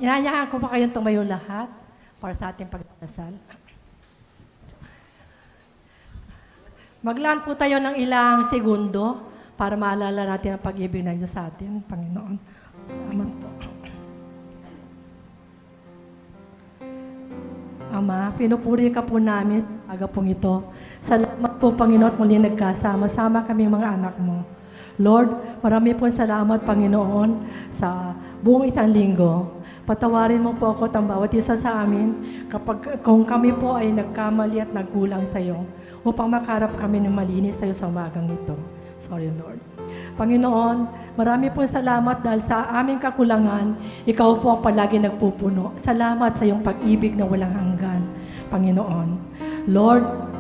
Inaanyahan ko pa kayong tumayo lahat para sa ating pagdasal. Maglaan po tayo ng ilang segundo para maalala natin ang pag-ibig ng Diyos sa atin, Panginoon. Amen po. Ama, pinupuri ka po namin sa aga pong ito. Salamat po, Panginoon, at muli nagkasama-sama kaming mga anak mo. Lord, marami po salamat, Panginoon, sa buong isang linggo. Patawarin mo po ako at ang bawat isa sa amin kung kami po ay nagkamali at nagkulang sa iyo upang makarap kami ng malinis sa iyo sa umagang ito. Sorry, Lord. Panginoon, marami po salamat dahil sa aming kakulangan, ikaw po ang palagi nagpupuno. Salamat sa iyong pag-ibig na walang hanggan, Panginoon. Lord,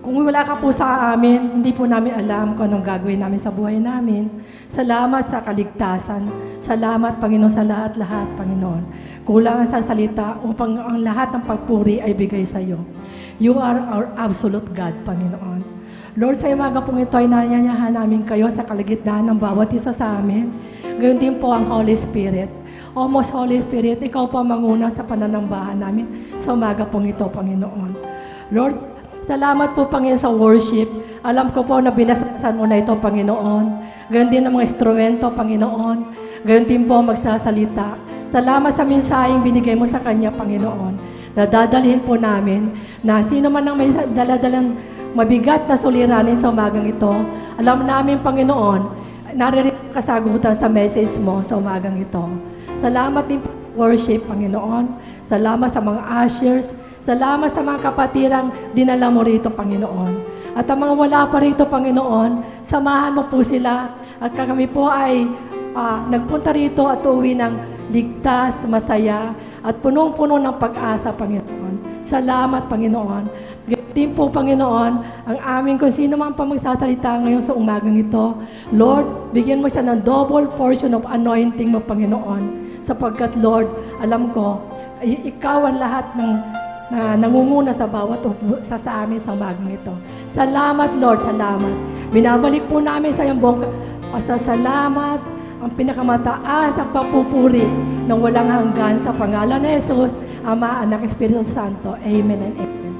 kung wala ka po sa amin, hindi po namin alam kung anong gagawin namin sa buhay namin. Salamat sa kaligtasan. Salamat, Panginoon, sa lahat-lahat, Panginoon. Kulang sa salita upang ang lahat ng pagpuri ay bigay sa iyo. You are our absolute God, Panginoon. Lord, sa umaga pong ito ay nanyanyahan namin kayo sa kalagitnaan ng bawat isa sa amin. Gayon din po ang Holy Spirit. O most Holy Spirit, ikaw po ang manguna sa pananambahan namin sa umaga pong ito, Panginoon. Lord, salamat po, Panginoon, sa worship. Alam ko po na binasasan mo na ito, Panginoon. Gayon din ang mga instrumento, Panginoon. Gayon din po magsasalita. Salamat sa mensaheng binigay mo sa Kanya, Panginoon. Nadadalhin po namin na sino man ang may daladalang mabigat na suliranin sa umagang ito, alam namin, Panginoon, naririnig ang kasagutan sa message mo sa umagang ito. Salamat din po worship, Panginoon. Salamat sa mga ushers. Salamat sa mga kapatirang dinala mo rito, Panginoon. At ang mga wala pa rito, Panginoon, samahan mo po sila. At kami po ay nagpunta rito at uwi ng ligtas, masaya, at punong-puno ng pag-asa, Panginoon. Salamat, Panginoon. Ganyan po, Panginoon, ang aming kung sino man pa magsasalita ngayon sa umagang ito. Lord, bigyan mo siya ng double portion of anointing mo, Panginoon. Sapagkat, Lord, alam ko, ikaw ang lahat ng na nangunguna sa bawat sa amin sa umagang ito. Salamat, Lord, salamat. Binabalik po namin sa iyong buong pasasalamat, ang pinakamataas na papupuri ng walang hanggan sa pangalan ni Jesus, Ama, Anak, Espiritu Santo. Amen and amen.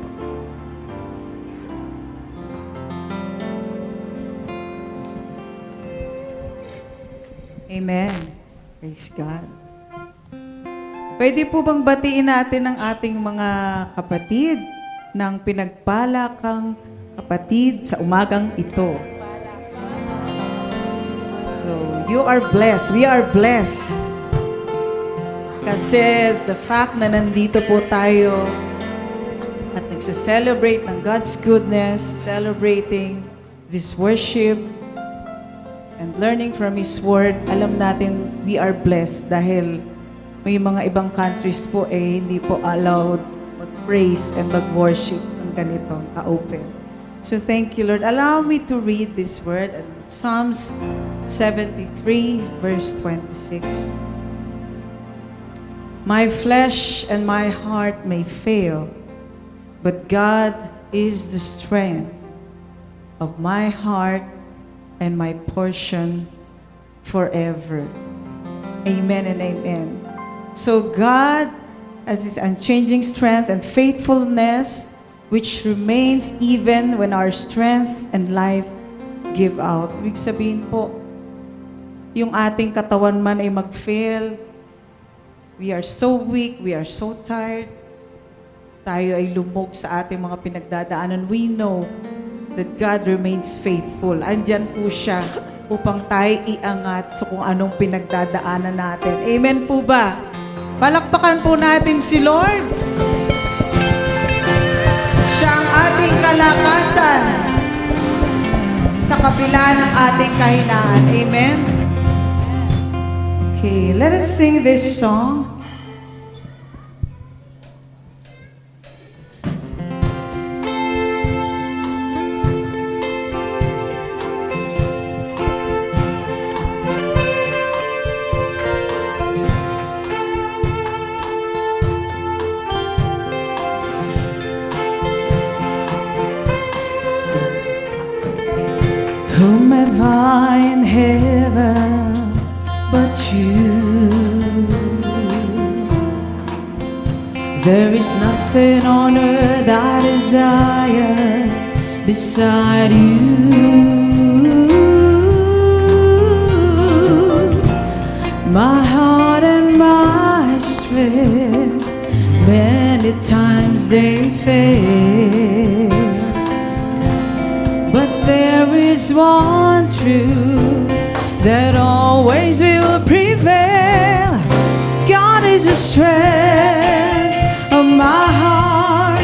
Amen. Praise God. Pwede po bang batiin natin ang ating mga kapatid ng pinagpalakang kapatid sa umagang ito? So, you are blessed. We are blessed. Kasi the fact na nandito po tayo at nagsa-celebrate ng God's goodness, celebrating this worship, and learning from His Word, alam natin we are blessed dahil may mga ibang countries po hindi po allowed mag-praise and mag-worship ng ganito, ka-open. So thank you, Lord. Allow me to read this word in Psalms 73, verse 26. My flesh and my heart may fail, but God is the strength of my heart and my portion forever. Amen and amen. So God has His unchanging strength and faithfulness, which remains even when our strength and life give out. Ibig sabihin po, yung ating katawan man ay mag-fail, we are so weak, we are so tired, tayo ay lumog sa ating mga pinagdadaanan, we know that God remains faithful. Andyan po siya upang tayo iangat sa kung anong pinagdadaanan natin. Amen po ba? Palakpakan po natin si Lord. Siya ang ating kalakasan sa kabila ng ating kahinaan. Amen? Okay, let us sing this song. Whom have I in heaven but you? There is nothing on earth I desire beside you. My heart and my strength, many times they fail, but there is one truth that always will prevail. God is the strength of my heart.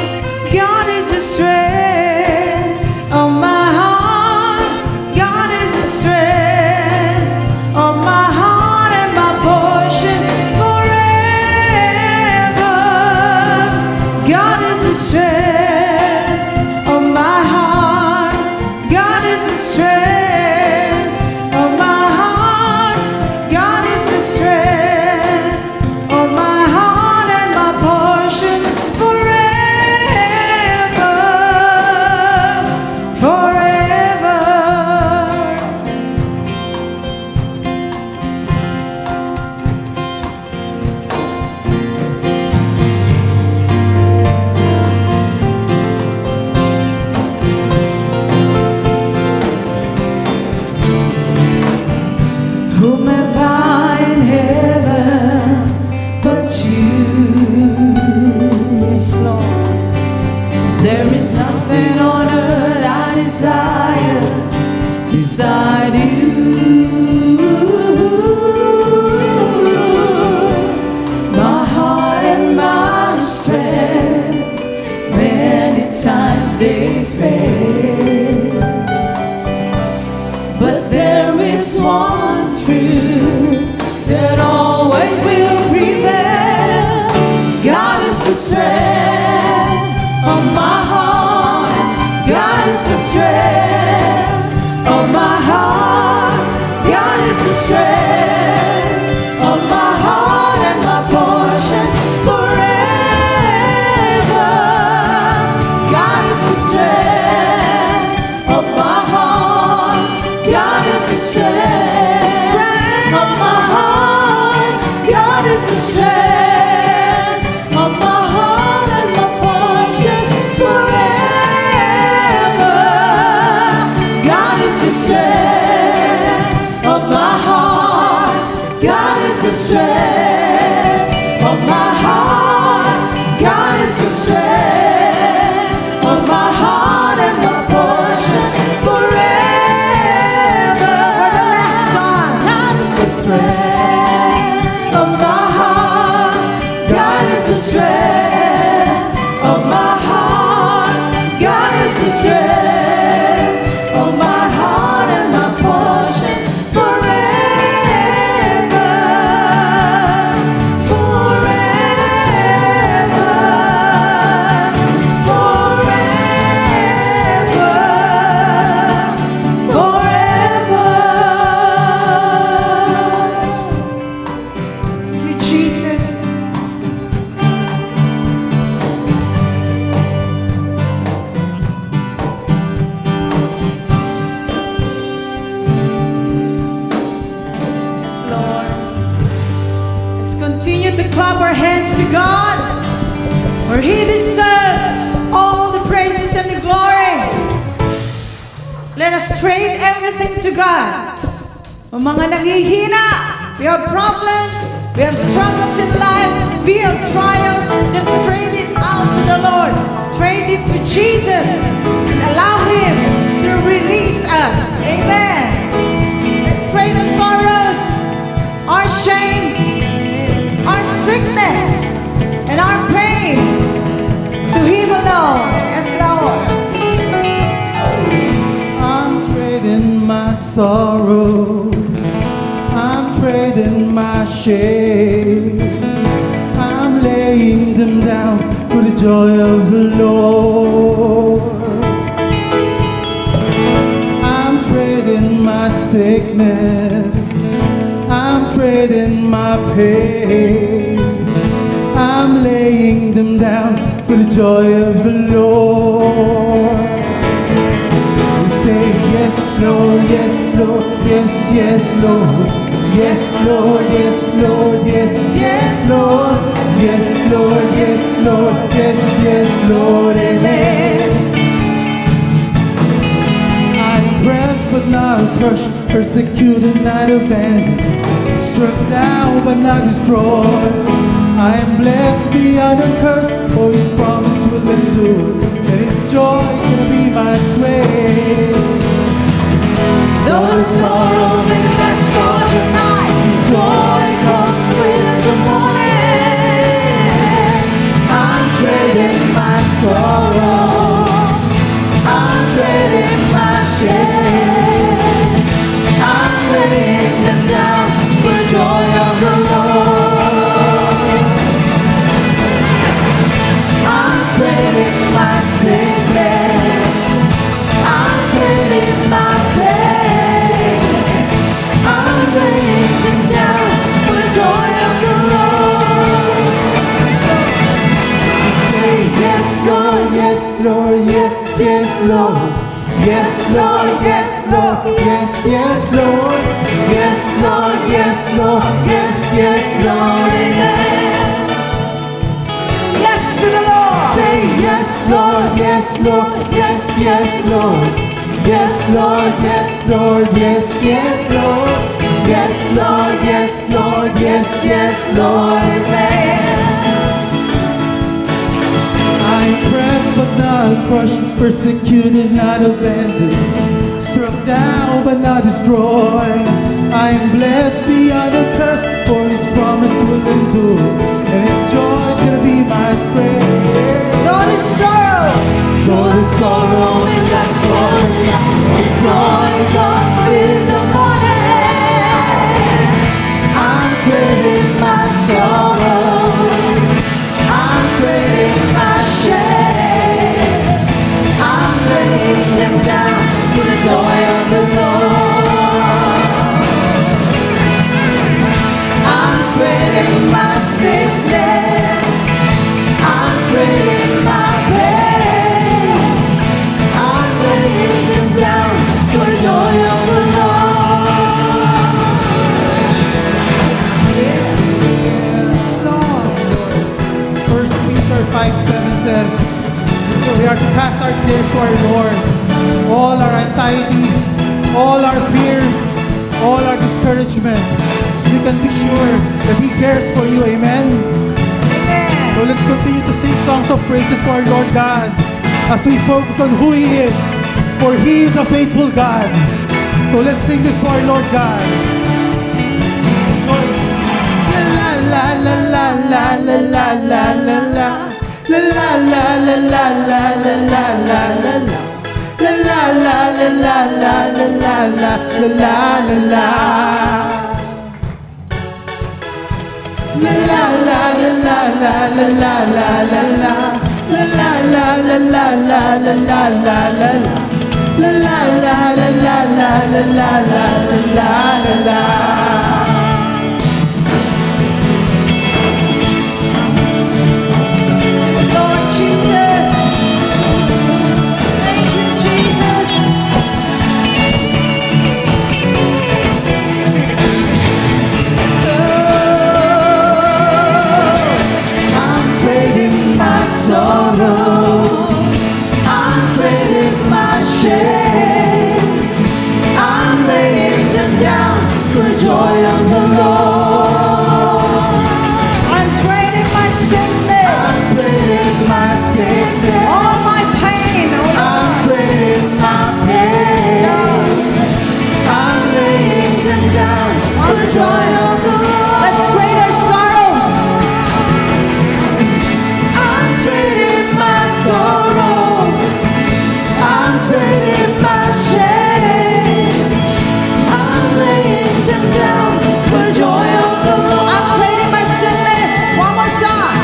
God is the strength of my heart. God is the strength of my heart and my portion forever. God is the strength of my heart. God is the strength of my heart. God is the strength of my heart and my portion forever, forever. Whom have I in heaven but you? Yes, Lord. There is nothing on earth I desire beside you. My heart and my strength, many times they fail, but there is one truth that always will prevail. God is the strength of my heart. God is the strength of my heart. God is the strength of my heart and my portion forever. God is the strength of my heart. God is the strength of my heart. God is the strength of my heart and my portion forever. God is the strength of my heart. God is the strength of my heart. God is the strength of my heart and my portion forever. For the last time, God is the strength of my heart. God is the strength of my heart. God is the strength of my heart and my portion forever, forever, forever, forever. Thank you, Jesus. Yes, Lord. Let's continue to clap our hands to God, for He deserves all the praises and the glory. Let us trade everything to God. O mga naghihina, we have problems, we have struggles in life, we have trials, just trade it out to the Lord. Trade it to Jesus and allow Him to release us. Amen. Let's trade our sorrows, our shame, our sickness, and our pain to Him alone. Yes, Lord. I'm trading my sorrows, I'm trading my shame, I'm laying them down for the joy of the Lord. I'm trading my sickness, I'm trading my pain, I'm laying them down for the joy of the Lord. We say yes, Lord, yes, Lord, yes, yes, Lord. Yes, Lord, yes, Lord, yes, yes, Lord. Yes, Lord, yes, Lord, yes, Lord, amen. I'm pressed but not crushed, persecuted, not abandoned, struck down but not destroyed. I am blessed beyond a curse, for His promise will endure, and His joy is gonna be my strength. Though the sorrow may last for the night, His joy comes with the morning. I'm trading my sorrow, I'm trading my shame, I'm laying them down for the joy of the Lord. I'm trading my sickness, I'm trading my pain, I'm laying them down for the joy of the Lord. Say yes, Lord, Yes, Lord, yes, Lord. Yes, Lord, yes, Lord, yes, Lord. yes, Lord, yes, Lord, yes, Lord, amen. Yes to the Lord. Say yes, Lord, Yes, Lord, yes, Lord. Yes, Lord, yes, Lord, yes, Lord. yes, Lord, yes, Lord, yes, Lord, amen. I'm pressed but not crushed, persecuted, not abandoned, struck down but not destroyed. I am blessed beyond a curse, for His promise will endure, and His joy is gonna be my strength. Though the sorrow, Though the sorrow will last for the night, His joy comes with the morning. I'm trading my sorrow, I'm trading my shame, I'm laying them down for the joy of the Lord. I'm trading my sickness, I'm trading my pain, I'm laying them down for the joy of the Lord. Yes, Lord. 1 Peter 5:7 says, we are to cast our cares to our Lord. All our anxieties, all our fears, all our discouragement. You can be sure that He cares for you. Amen. So let's continue to sing songs of praises to our Lord God as we focus on who He is, for He is a faithful God. So let's sing this to our Lord God. Joy. La la la la la la la la la la. La la la la la la la la la la la. La la la la la la la la la la la la. La la la la la la la la la la la. La la la la la la la la la la la. La la la la la la la la la la la la. Lord Jesus, thank you, Jesus. I'm trading my sorrow, I'm trading my shame, I'm laying them down for the joy of the Lord. I'm trading my sickness, I'm trading my sickness, all my pain, I'm trading my pain, I'm laying them down for the joy of the Lord. Let's trade our sorrows. I'm trading my sorrow, I'm trading my shame, I'm laying them down for the joy of the Lord. I'm trading my sickness. One more time.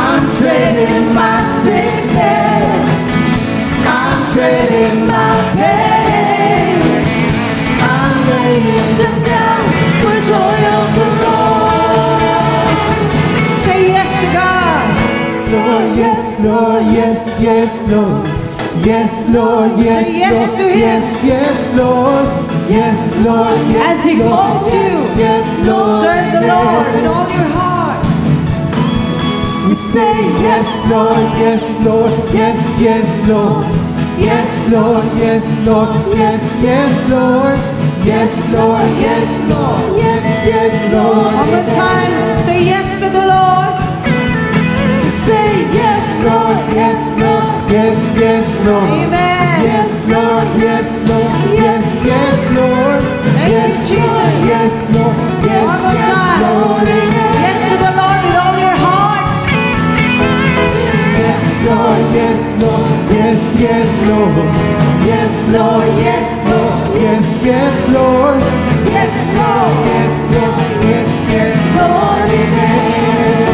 I'm trading my sickness, I'm trading my pain, I'm laying them down for the joy of the Lord. Say yes to God. Lord, yes, Lord, yes, Lord. Yes, Lord, yes, Say yes Lord. to Him. Yes, Lord. Yes, Lord, yes, As He Lord. calls you, Yes, Lord. serve the Lord with all your heart. We say yes, Lord, yes, Lord, yes, yes, Lord. Yes, Lord, yes, Lord, yes, yes, Lord. Yes, Lord, yes, Lord, yes, yes, Lord. One more time, say yes to the Lord. We say yes, Lord, yes, Lord, yes, yes, Lord. Amen. Yes, Lord, yes, Lord, yes, yes, Lord. Thank you, Yes, Jesus. Lord, yes, Lord, yes, One more yes, time. Lord. Yes to the Lord with all your hearts. Yes, Lord, yes, Lord, yes, yes, Lord. Yes, Lord, yes, Lord, yes, yes, Lord. Yes, Lord. Yes, Lord, yes, yes, Lord. Amen.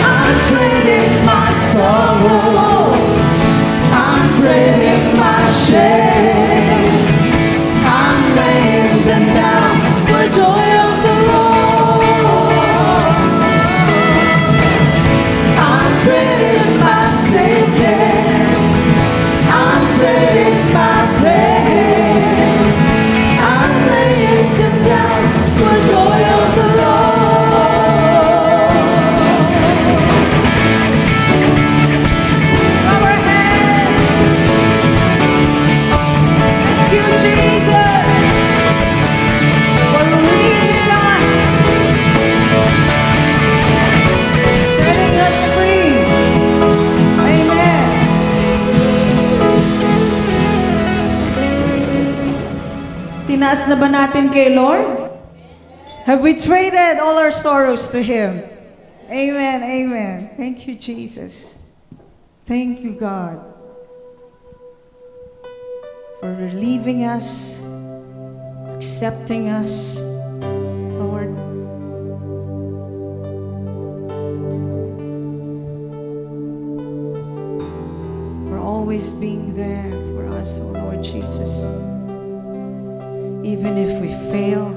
I'm trading my sorrow. I'm trading my shame. I'm laying them down for joy of the Lord. I'm trading my sickness. I'm trading my pain. I'm laying them down for joy of the Lord. Clap our hands. Thank you, Jesus, for releasing us, setting us free. Amen. Tinaas na ba natin kay Lord? Have we traded all our sorrows to Him? Amen, amen. Thank you, Jesus. Thank you, God, for relieving us, accepting us, Lord. For always being there for us, oh Lord Jesus. Even if we fail,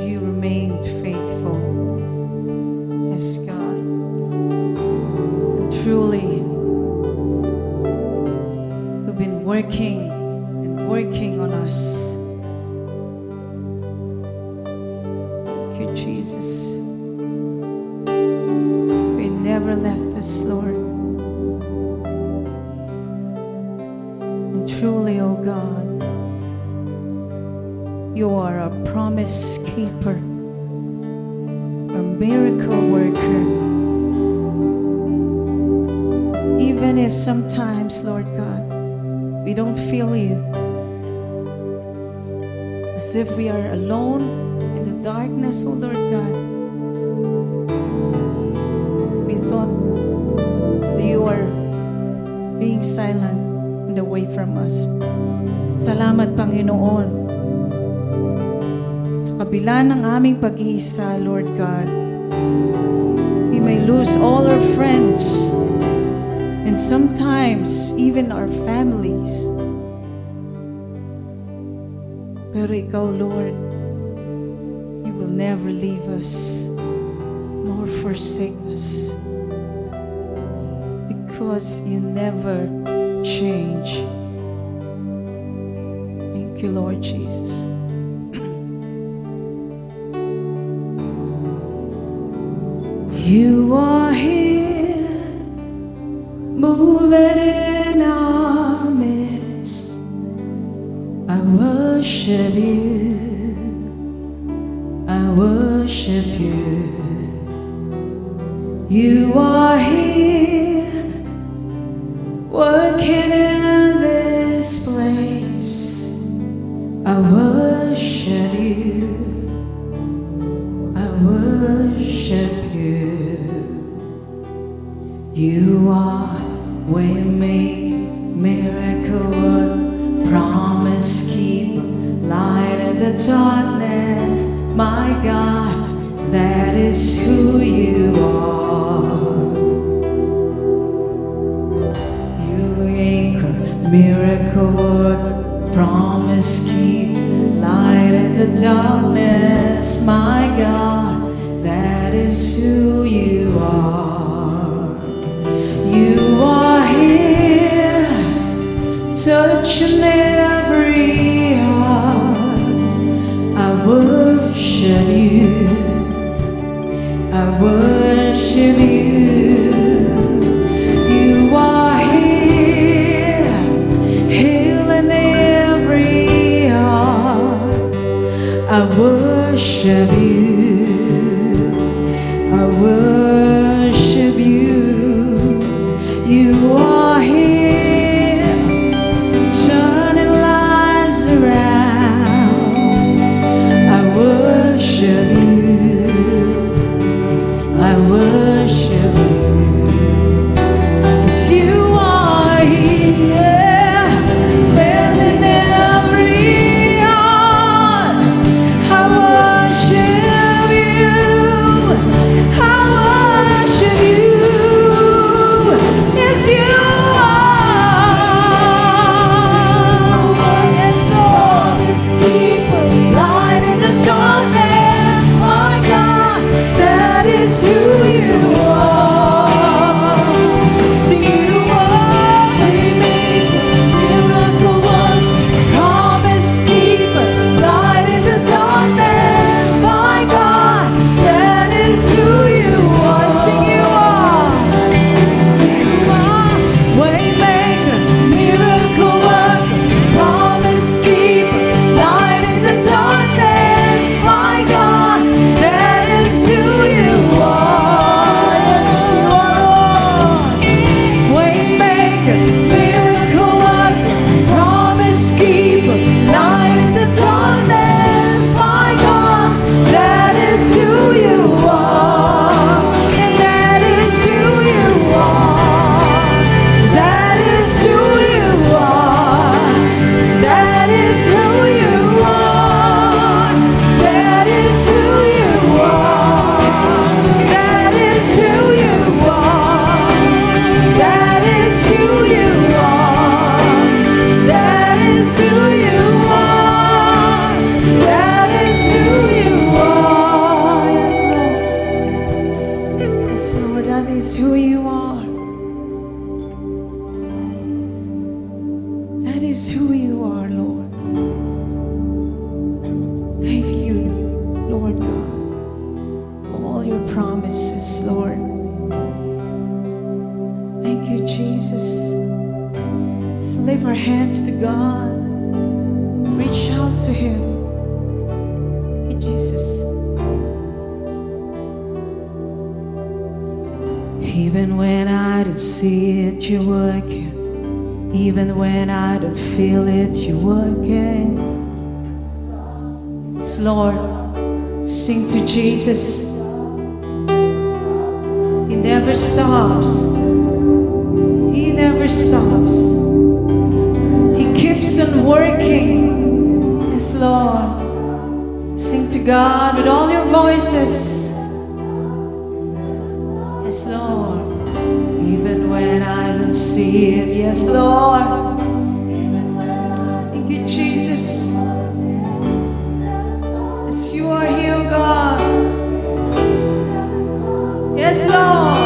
you remain faithful. Yes, God. And truly, you've been working and working on us. Thank you, Jesus. You never left us, Lord. And truly, oh God, you are a promise keeper, a miracle worker. Even if sometimes, Lord God, we don't feel you, as if we are alone in the darkness, oh Lord God. We thought that you are being silent and away from us. Salamat, Panginoon. Sa kabila ng aming pag-iisa, Lord God, we may lose all our friends and sometimes even our families. Pero ikaw, Lord, you will never leave us nor forsake us because you never change. Thank you, Lord Jesus. You are here, moving in our midst. I worship you, I worship you. You are here, working in this place. I worship you, I worship you. You are way make, miracle work, promise keep, light in the darkness. My God, that is who you are. You anchor, miracle work, promise keep, light in the darkness. My God, that is who you are. You are here, touching every heart. I worship you. worship you. You are here, healing every heart. I worship you. I worship you. You are here, turning lives around. I worship you. I worship you. It's you are here, mending every heart. I worship you. I worship you. Yes, you are. Yes, Lord, this keeper, light in the darkness, my God, that is who you are. See, you are waymaker, miracle worker, promise keeper, light in the darkness, my God, that is who you are. Sing, you are. You are waymaker, miracle worker, promise keeper, light in the darkness, my God, that is who you are. Yes, you are. Waymaker, miracle worker, promise keeper, light in the darkness, my God, that is who you are. And that is who you are. That is who you are. That is who you are. That is who you are. That is who you are. That is who you are. That is who you are. That is who you are. Yes, Lord. Yes, Lord, that is who you are. That is who you are, Lord. Thank you, Lord God, for all your promises, Lord. Thank you, Jesus. Let's lift our hands to God. Reach out to Him. Thank you, Jesus. Even when I don't see it, you're working. Even when I don't feel it, you're working. Yes, Lord, sing to Jesus. He never stops. He never stops. He keeps on working. Yes, Lord. Sing to God with all your voices. Yes, Lord. Even when I don't see it, yes, Lord. Thank you, Jesus. Yes, you are here, God. Yes, Lord.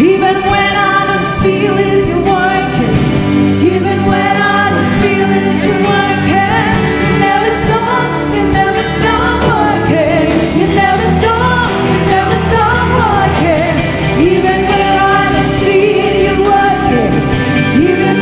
Even when I don't feel it, you're working. Even when I don't feel it, you're working. You never stop, you never stop working. You never stop, you never stop working. Even when I don't see it, you're working. Even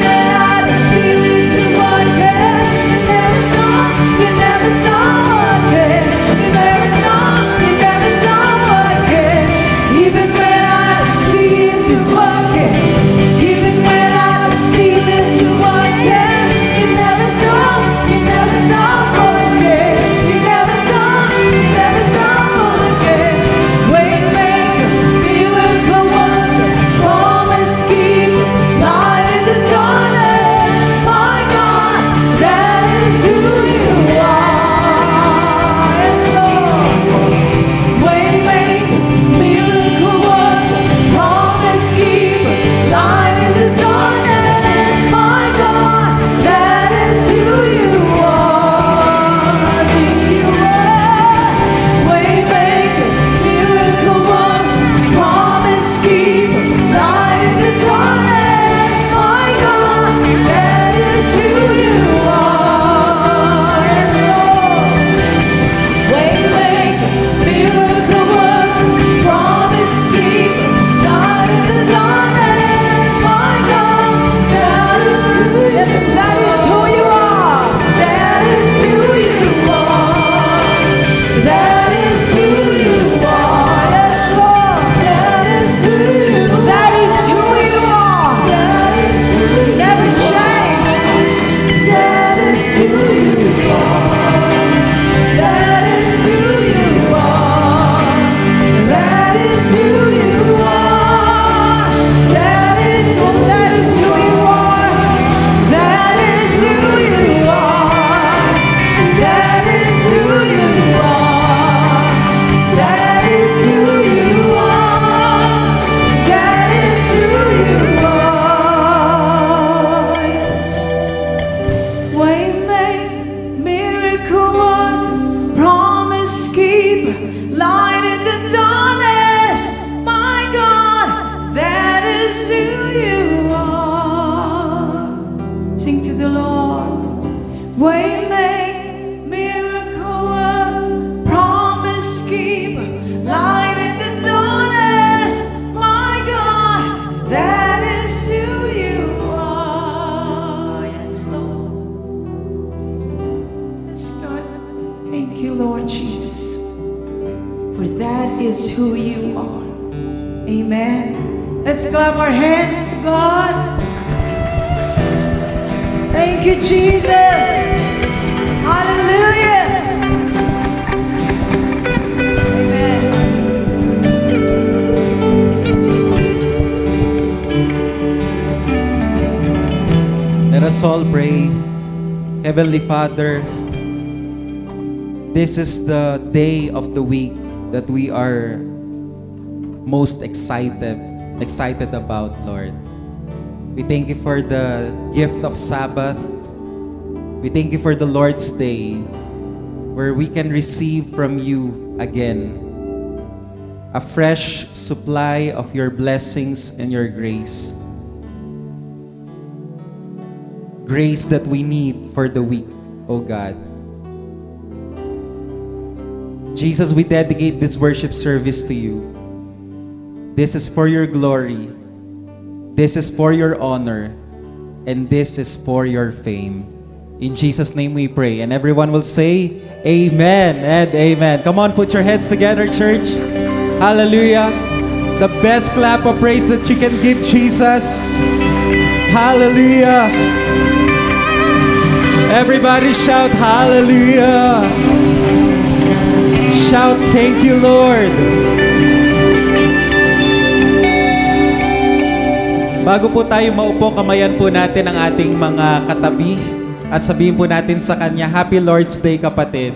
light in the darkness. My God, that is who you are. Sing to the Lord. Way make, miracle work, promise keep, light in the darkness. My God, that is who you are. Yes, Lord. Yes, God. Thank you, Lord Jesus. For that is who you are. Amen. Let's clap our hands to God. Thank you, Jesus. Hallelujah. Amen. Let us all pray. Heavenly Father, this is the day of the week that we are most excited about, Lord. We thank you for the gift of Sabbath. We thank you for the Lord's Day, where we can receive from you again a fresh supply of your blessings and your grace. Grace that we need for the week, O God. Jesus, we dedicate this worship service to you. This is for your glory. This is for your honor. And this is for your fame. In Jesus' name we pray. And everyone will say, Amen and Amen. Come on, put your heads together, church. Hallelujah. The best clap of praise that you can give Jesus. Hallelujah. Everybody shout, Hallelujah. Shout, thank you, Lord. Bago po tayo maupo, kamayan po natin ang ating mga katabi at sabihin po natin sa kanya, Happy Lord's Day, kapatid.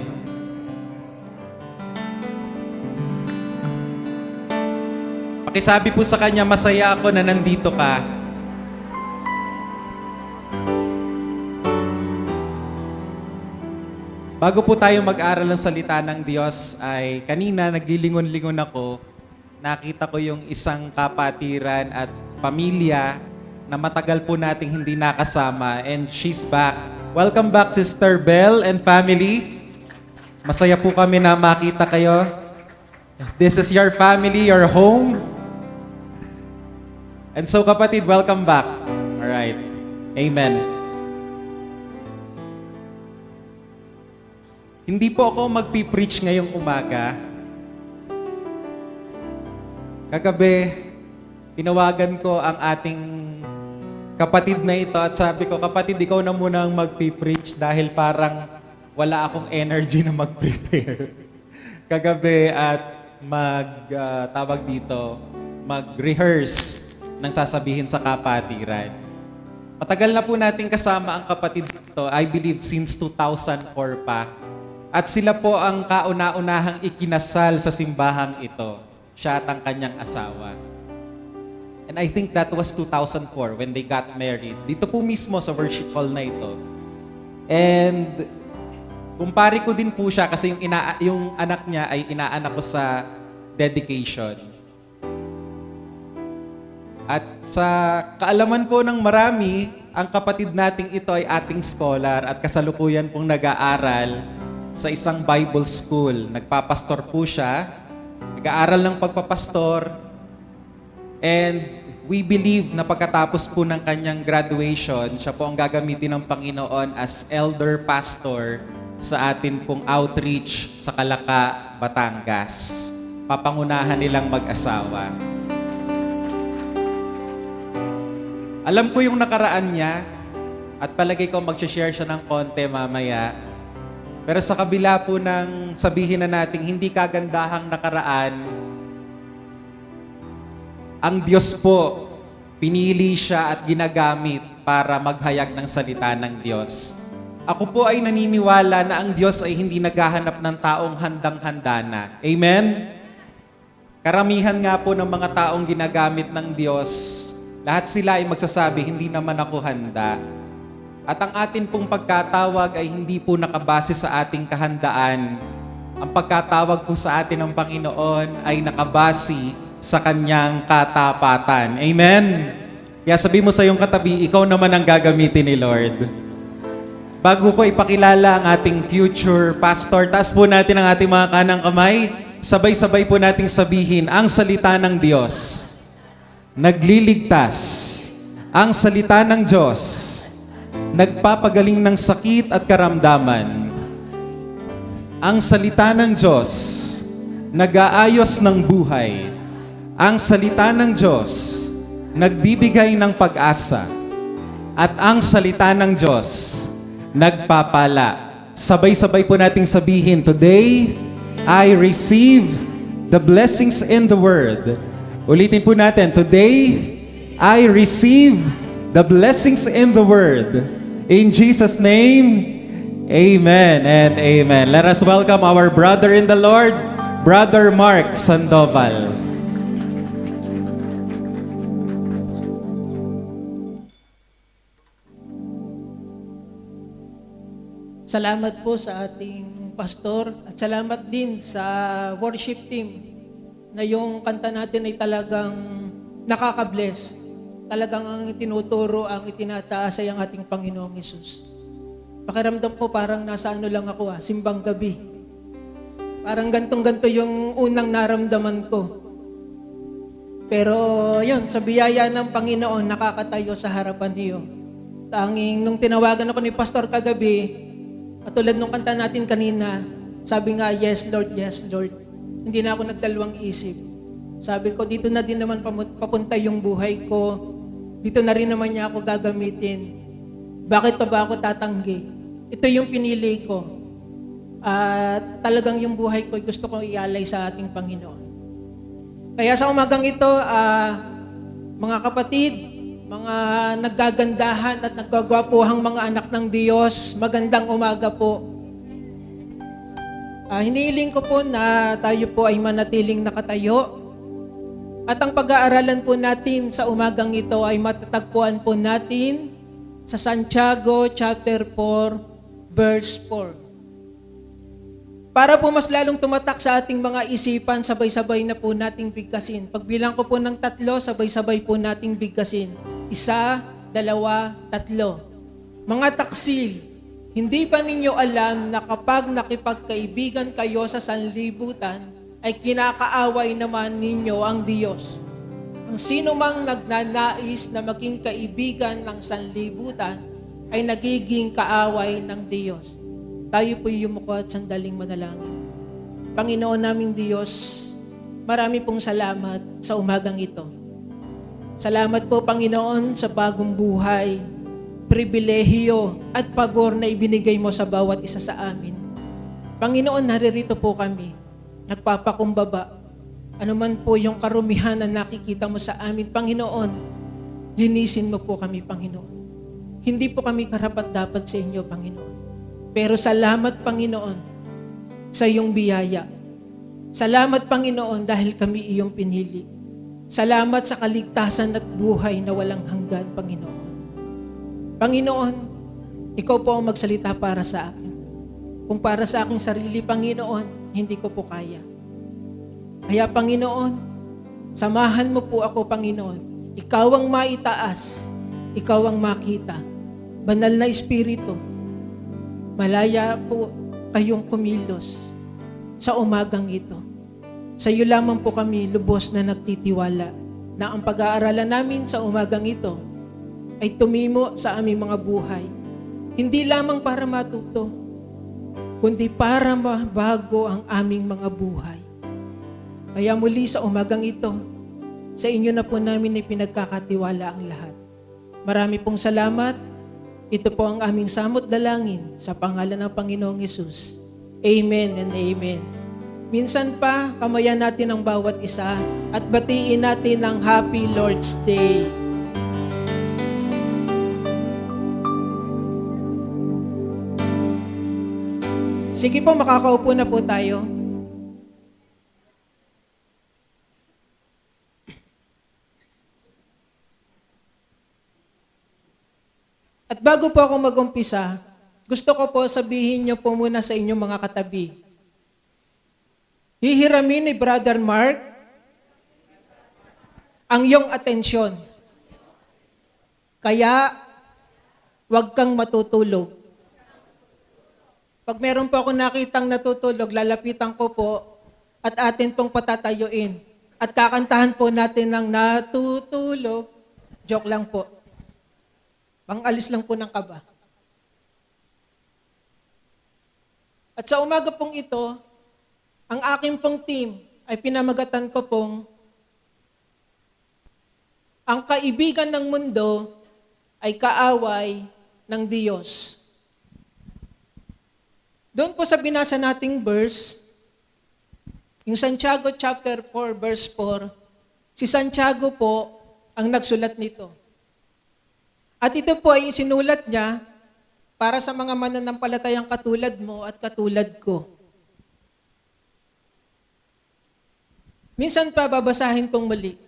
Pakisabi po sa kanya, masaya ako na nandito ka. Bago po tayo mag-aral ng salita ng Diyos, ay kanina naglilingon-lingon ako, nakita ko yung isang kapatiran at pamilya na matagal po nating hindi nakasama, and she's back. Welcome back, Sister Belle and family. Masaya po kami na makita kayo. This is your family, your home. And so kapatid, welcome back. Alright. Amen. Hindi po ako magpipreach ngayong umaga. Kagabi, tinawagan ko ang ating kapatid na ito at sabi ko, kapatid, ikaw na muna ang magpipreach dahil parang wala akong energy na mag-prepare. Kagabi at mag-rehearse ng sasabihin sa kapatiran. Matagal na po natin kasama ang kapatid ito, I believe since 2004 pa. At sila po ang kauna-unahang ikinasal sa simbahang ito. Siya at ang kanyang asawa. And I think that was 2004 when they got married. Dito po mismo sa worship hall na ito. And kumpare ko din po siya kasi yung anak niya ay inaanak ko sa dedication. At sa kaalaman po ng marami, ang kapatid nating ito ay ating scholar at kasalukuyan pong nag-aaral sa isang Bible school. Nagpapastor po siya. Nag-aaral ng pagpapastor. And we believe na pagkatapos po ng kanyang graduation, siya po ang gagamitin ng Panginoon as elder pastor sa atin pong outreach sa Calaca, Batangas. Papangunahan nilang mag-asawa. Alam ko yung nakaraan niya at palagay ko mag-share siya ng konti mamaya. Pero sa kabila po ng sabihin na nating hindi kagandahang nakaraan, ang Diyos po, pinili siya at ginagamit para maghayag ng salita ng Diyos. Ako po ay naniniwala na ang Diyos ay hindi naghahanap ng taong handang-handa na. Amen? Karamihan nga po ng mga taong ginagamit ng Diyos, lahat sila ay magsasabi, hindi naman ako handa. At ang atin pong pagkatawag ay hindi po nakabase sa ating kahandaan, ang pagkatawag po sa atin ng Panginoon ay nakabase sa Kanyang katapatan. Amen? Kaya sabi mo sa iyong katabi, ikaw naman ang gagamitin ni Lord. Bago ko ipakilala ang ating future pastor, taas po natin ang ating mga kanang kamay. Sabay-sabay po nating sabihin, ang salita ng Diyos, nagliligtas. Ang salita ng Diyos, nagpapagaling ng sakit at karamdaman. Ang salita ng Diyos, nag-aayos ng buhay. Ang salita ng Diyos, nagbibigay ng pag-asa. At ang salita ng Diyos, nagpapala. Sabay-sabay po nating sabihin, today, I receive the blessings in the Word. Ulitin po natin, today, I receive the blessings in the Word. In Jesus' name, amen and amen. Let us welcome our brother in the Lord, Brother Mark Sandoval. Salamat po sa ating pastor at salamat din sa worship team na yung kanta natin ay talagang nakaka-bless. Talagang ang tinuturo, ang itinataas ay ang ating Panginoong Hesus. Pakiramdam ko parang nasa ano lang ako, simbang gabi. Parang gantong-ganto yung unang naramdaman ko. Pero yun, sa biyaya ng Panginoon, nakakatayo sa harapan niyo. Tanging nung tinawagan ako ni Pastor kagabi, at tulad nung kanta natin kanina, sabi nga, yes Lord, hindi na ako nagdalawang isip. Sabi ko, dito na din naman papunta yung buhay ko. Dito na rin naman niya ako gagamitin. Bakit pa ba ako tatanggi? Ito yung pinili ko. At talagang yung buhay ko gusto kong ialay sa ating Panginoon. Kaya sa umagang ito, mga kapatid, mga naggagandahan at naggagwapuhang mga anak ng Diyos, magandang umaga po. Hinihiling ko po na tayo po ay manatiling nakatayo. At ang pag-aaralan po natin sa umagang ito ay matatagpuan po natin sa Santiago chapter 4, verse 4. Para po mas lalong tumatak sa ating mga isipan, sabay-sabay na po nating bigkasin. Pagbilang ko po ng 3, sabay-sabay po nating bigkasin. 1, 2, 3. Mga taksil, hindi ba ninyo alam na kapag nakipagkaibigan kayo sa sanlibutan, ay kinakaaway naman ninyo ang Diyos? Ang sino mang nagnanais na maging kaibigan ng sanlibutan, ay nagiging kaaway ng Diyos. Tayo po yumuko at sandaling manalangin. Panginoon naming Diyos, marami pong salamat sa umagang ito. Salamat po, Panginoon, sa bagong buhay, pribilehiyo at pabor na ibinigay mo sa bawat isa sa amin. Panginoon, naririto po kami, nagpapakumbaba. Ano man po yung karumihan na nakikita mo sa amin, Panginoon, linisin mo po kami, Panginoon. Hindi po kami karapat-dapat sa inyo, Panginoon. Pero salamat, Panginoon, sa iyong biyaya. Salamat, Panginoon, dahil kami iyong pinili. Salamat sa kaligtasan at buhay na walang hanggan, Panginoon. Panginoon, ikaw po ang magsalita para sa akin. Kung para sa aking sarili, Panginoon, hindi ko po kaya. Kaya, Panginoon, samahan mo po ako, Panginoon. Ikaw ang maitaas, ikaw ang makita. Banal na Espiritu, malaya po kayong kumilos sa umagang ito. Sa iyo lamang po kami lubos na nagtitiwala na ang pag-aaralan namin sa umagang ito ay tumimo sa aming mga buhay. Hindi lamang para matuto, kundi para mabago ang aming mga buhay. Kaya muli sa umagang ito, sa inyo na po namin ay pinagkakatiwala ang lahat. Marami pong salamat. Ito po ang aming samot dalangin sa pangalan ng Panginoong Hesus. Amen and amen. Minsan pa, kamayan natin ang bawat isa at batiin natin ang Happy Lord's Day. Sige po, makakaupo na po tayo. At bago po ako mag-umpisa, gusto ko po sabihin niyo po muna sa inyong mga katabi, hihiramin ni Brother Mark ang iyong atensyon. Kaya, huwag kang matutulog. Pag meron po ako nakitang natutulog, lalapitan ko po at atin pong patatayuin. At kakantahan po natin ng natutulog. Joke lang po. Pang-alis lang po ng kaba. At sa umaga pong ito, ang aking pong team ay pinamagatan ko pong ang kaibigan ng mundo ay kaaway ng Diyos. Doon po sa binasa nating verse, yung Santiago chapter 4 verse 4, si Santiago po ang nagsulat nito. At ito po ay sinulat niya para sa mga mananampalatayang katulad mo at katulad ko. Minsan pa babasahin kong muli.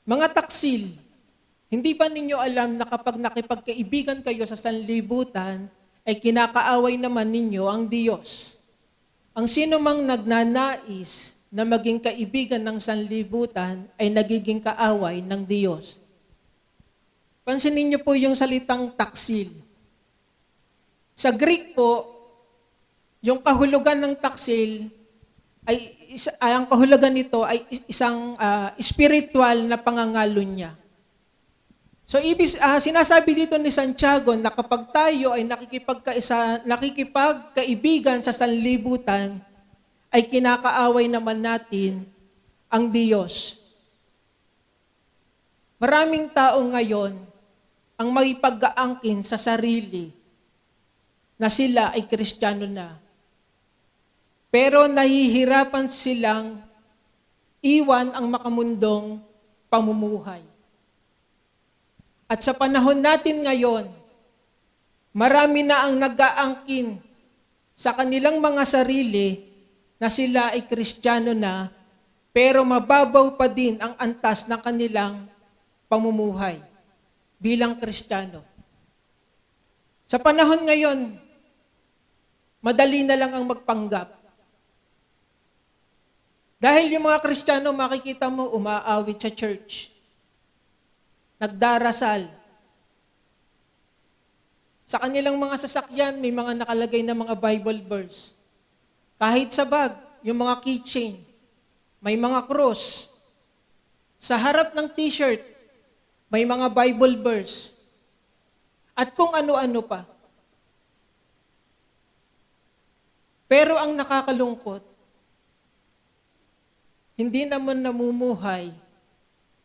Mga taksil, hindi ba ninyo alam na kapag nakipagkaibigan kayo sa sanlibutan, ay kinakaaway naman ninyo ang Diyos? Ang sino mang nagnanais na maging kaibigan ng sanlibutan ay nagiging kaaway ng Diyos. Pansinin niyo po yung salitang taksil. Sa Greek po, yung kahulugan ng taksil ang kahulugan nito ay isang spiritual na pangangalon niya. So sinasabi dito ni Santiago na kapag tayo ay nakikipagkaibigan sa sanlibutan, ay kinakaaway naman natin ang Diyos. Maraming tao ngayon ang makipag-aangkin sa sarili na sila ay Kristiyano na. Pero nahihirapan silang iwan ang makamundong pamumuhay. At sa panahon natin ngayon, marami na ang nag-aangkin sa kanilang mga sarili na sila ay Kristiyano na, pero mababaw pa din ang antas ng kanilang pamumuhay bilang Kristiyano. Sa panahon ngayon, madali na lang ang magpanggap. Dahil yung mga Kristiyano, makikita mo, umaawit sa church. Nagdarasal. Sa kanilang mga sasakyan, may mga nakalagay na mga Bible verse. Kahit sa bag, yung mga keychain, may mga cross. Sa harap ng t-shirt, may mga Bible verse. At kung ano-ano pa. Pero ang nakakalungkot, hindi naman namumuhay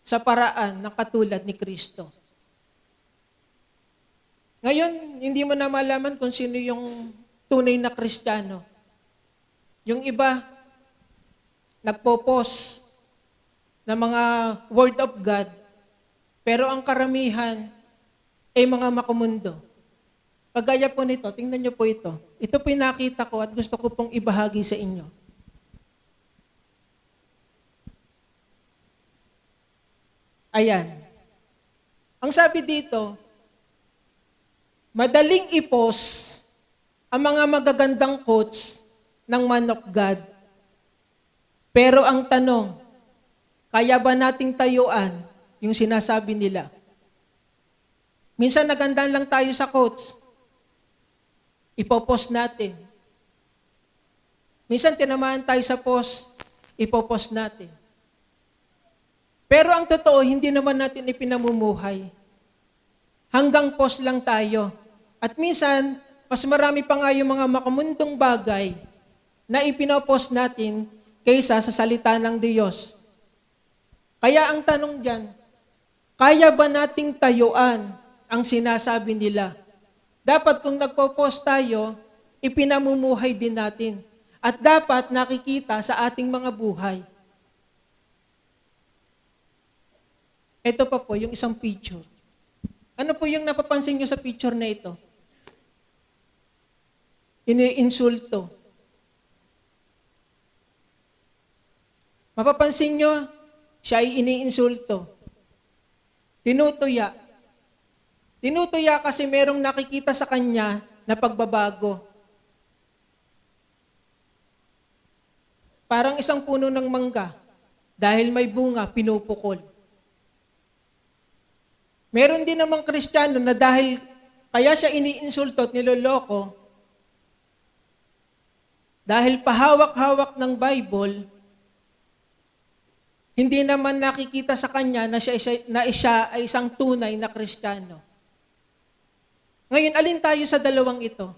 sa paraan na katulad ni Kristo. Ngayon, hindi mo na malaman kung sino yung tunay na Kristiyano. Yung iba, nagpo-post ng mga Word of God, pero ang karamihan ay mga makumundo. Kagaya po nito, tingnan niyo po ito. Ito po yung nakita ko at gusto ko pong ibahagi sa inyo. Ayan. Ang sabi dito, madaling i-post ang mga magagandang quotes ng Man of God. Pero ang tanong, kaya ba nating tayuan yung sinasabi nila? Minsan nagandaan lang tayo sa quotes. Ipopost natin. Minsan tinamaan tayo sa post, ipopost natin. Pero ang totoo, hindi naman natin ipinamumuhay. Hanggang post lang tayo. At minsan, mas marami pa nga yung mga makamundong bagay na ipinopost natin kaysa sa salita ng Diyos. Kaya ang tanong dyan, kaya ba nating tayuan ang sinasabi nila? Dapat kung nagpo-post tayo, ipinamumuhay din natin. At dapat nakikita sa ating mga buhay. Ito pa po, yung isang picture. Ano po yung napapansin nyo sa picture na ito? Iniinsulto. Mapapansin nyo, siya ay iniinsulto. Tinutuya. Tinutuya kasi merong nakikita sa kanya na pagbabago. Parang isang puno ng mangga, dahil may bunga, pinupukol. Meron din namang Kristiyano na dahil kaya siya iniinsulto at niloloko, dahil pahawak-hawak ng Bible, hindi naman nakikita sa kanya na siya ay isang tunay na Kristiyano. Ngayon, alin tayo sa dalawang ito?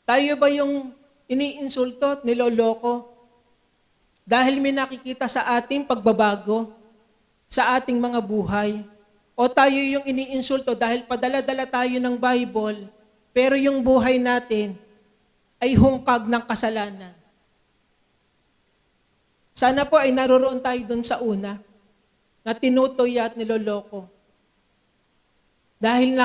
Tayo ba yung iniinsulto at niloloko dahil may nakikita sa ating pagbabago, sa ating mga buhay? O tayo yung iniinsulto dahil padala-dala tayo ng Bible, pero yung buhay natin ay hungkag ng kasalanan? Sana po ay naroroon tayo dun sa una, na tinutuya at niloloko. Dahil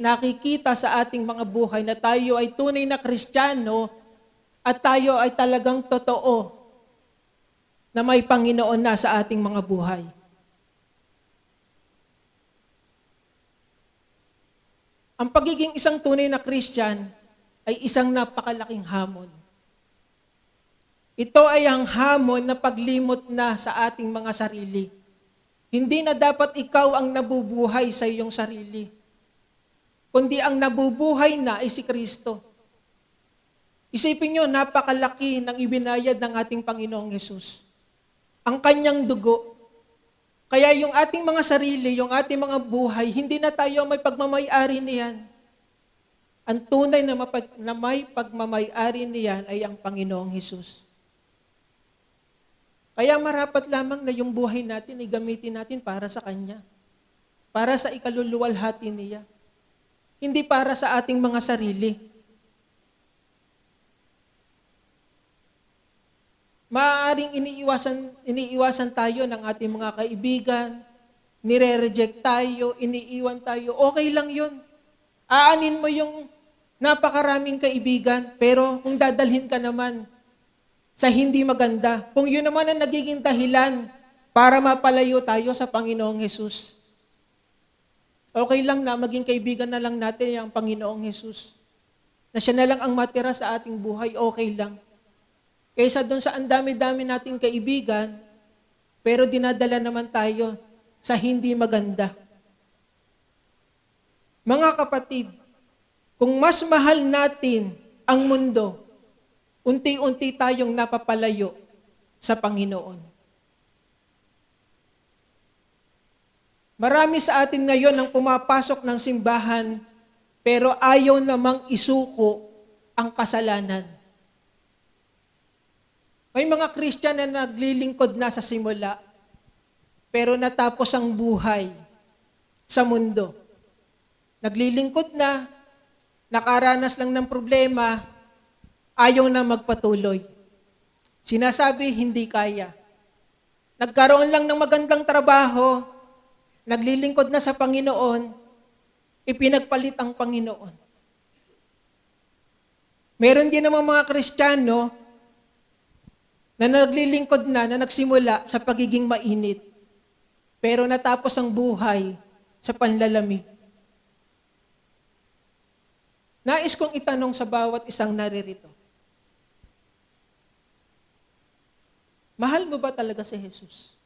nakikita sa ating mga buhay na tayo ay tunay na Kristiyano at tayo ay talagang totoo na may Panginoon na sa ating mga buhay. Ang pagiging isang tunay na Christian ay isang napakalaking hamon. Ito ay ang hamon na paglimot na sa ating mga sarili. Hindi na dapat ikaw ang nabubuhay sa iyong sarili, kundi ang nabubuhay na ay si Kristo. Isipin nyo, napakalaki ng ibinayad ng ating Panginoong Hesus. Ang kanyang dugo. Kaya yung ating mga sarili, yung ating mga buhay, hindi na tayo may pagmamayari niyan. Ang tunay na may pagmamayari niyan ay ang Panginoong Hesus. Kaya marapat lamang na yung buhay natin ay gamitin natin para sa Kanya. Para sa ikaluluwalhati niya. Hindi para sa ating mga sarili. Maaaring iniiwasan tayo ng ating mga kaibigan, nire-reject tayo, iniiwan tayo, okay lang yun. Aanin mo yung napakaraming kaibigan, pero kung dadalhin ka naman sa hindi maganda, kung yun naman ang nagiging dahilan para mapalayo tayo sa Panginoong Hesus, okay lang na maging kaibigan na lang natin ang Panginoong Hesus. Na siya na lang ang matira sa ating buhay, okay lang. Kaysa doon sa ang dami-dami nating kaibigan, pero dinadala naman tayo sa hindi maganda. Mga kapatid, kung mas mahal natin ang mundo, unti-unti tayong napapalayo sa Panginoon. Marami sa atin ngayon ang pumapasok ng simbahan, pero ayaw namang isuko ang kasalanan. May mga Christian na naglilingkod na sa simula, pero natapos ang buhay sa mundo. Naglilingkod na, nakaranas lang ng problema, ayaw na magpatuloy. Sinasabi, hindi kaya. Nagkaroon lang ng magandang trabaho, naglilingkod na sa Panginoon, ipinagpalit ang Panginoon. Meron din namang mga Kristiyano na naglilingkod na nagsimula sa pagiging mainit, pero natapos ang buhay sa panlalamig. Nais kong itanong sa bawat isang naririto, mahal mo ba talaga si Jesus?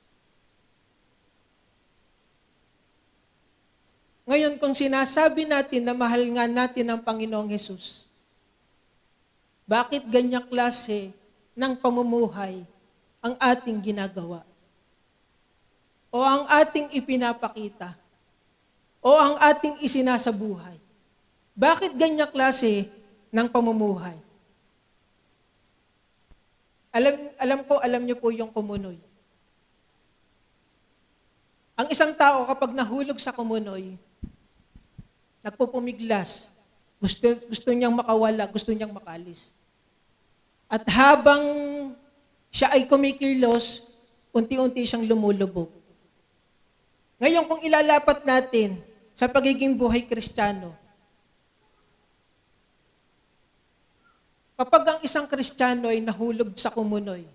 Ngayon, kung sinasabi natin na mahal nga natin ang Panginoong Jesus, bakit ganyang klase ng pamumuhay ang ating ginagawa? O ang ating ipinapakita? O ang ating isinasabuhay? Bakit ganyang klase ng pamumuhay? Alam niyo po yung kumunoy. Ang isang tao kapag nahulog sa kumunoy, nagpupumiglas, gusto niyang makawala, gusto niyang makalis. At habang siya ay kumikilos, unti-unti siyang lumulubog. Ngayon, kung ilalapat natin sa pagiging buhay Kristiyano, kapag ang isang Kristiyano ay nahulog sa kumunoy,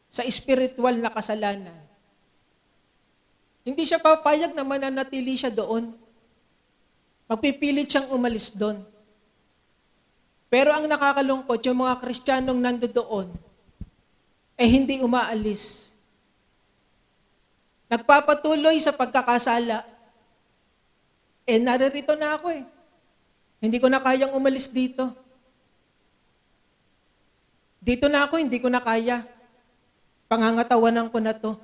sa espiritual na kasalanan, hindi siya papayag na mananatili siya doon. Magpipilit siyang umalis doon. Pero ang nakakalungkot, yung mga Kristiyanong nandoon, ay hindi umaalis. Nagpapatuloy sa pagkakasala. Naririto na ako eh. Hindi ko na kayang umalis dito. Dito na ako, hindi ko na kaya. Pangangatawanan ko na to.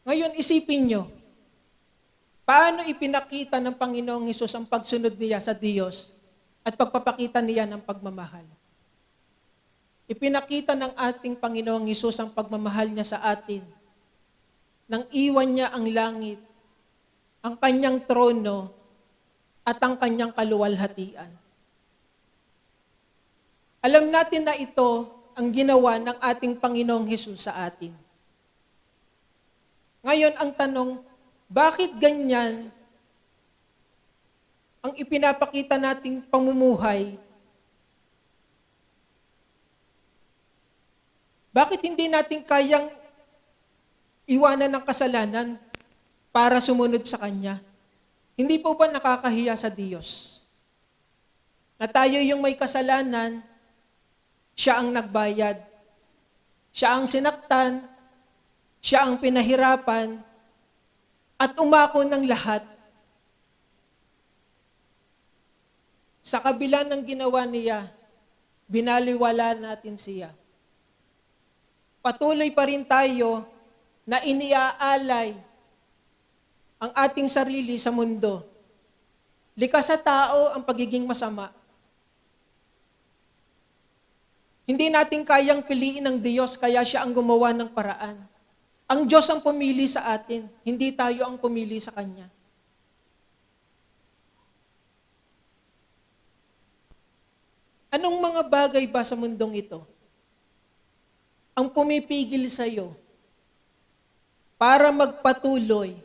Ngayon, isipin nyo, paano ipinakita ng Panginoong Hesus ang pagsunod niya sa Diyos at pagpapakita niya ng pagmamahal? Ipinakita ng ating Panginoong Hesus ang pagmamahal niya sa atin nang iwan niya ang langit, ang kanyang trono, at ang kanyang kaluwalhatian. Alam natin na ito ang ginawa ng ating Panginoong Hesus sa atin. Ngayon, ang tanong, bakit ganyan ang ipinapakita nating pamumuhay? Bakit hindi natin kayang iwanan ng kasalanan para sumunod sa Kanya? Hindi po ba nakakahiya sa Diyos? Na tayo yung may kasalanan, siya ang nagbayad. Siya ang sinaktan, siya ang pinahirapan, at umako ng lahat. Sa kabila ng ginawa niya, binaliwala natin siya. Patuloy pa rin tayo na iniaalay ang ating sarili sa mundo. Likas sa tao ang pagiging masama. Hindi natin kayang piliin ng Diyos, kaya siya ang gumawa ng paraan. Ang Diyos ang pumili sa atin, hindi tayo ang pumili sa Kanya. Anong mga bagay ba sa mundong ito ang pumipigil sa iyo para magpatuloy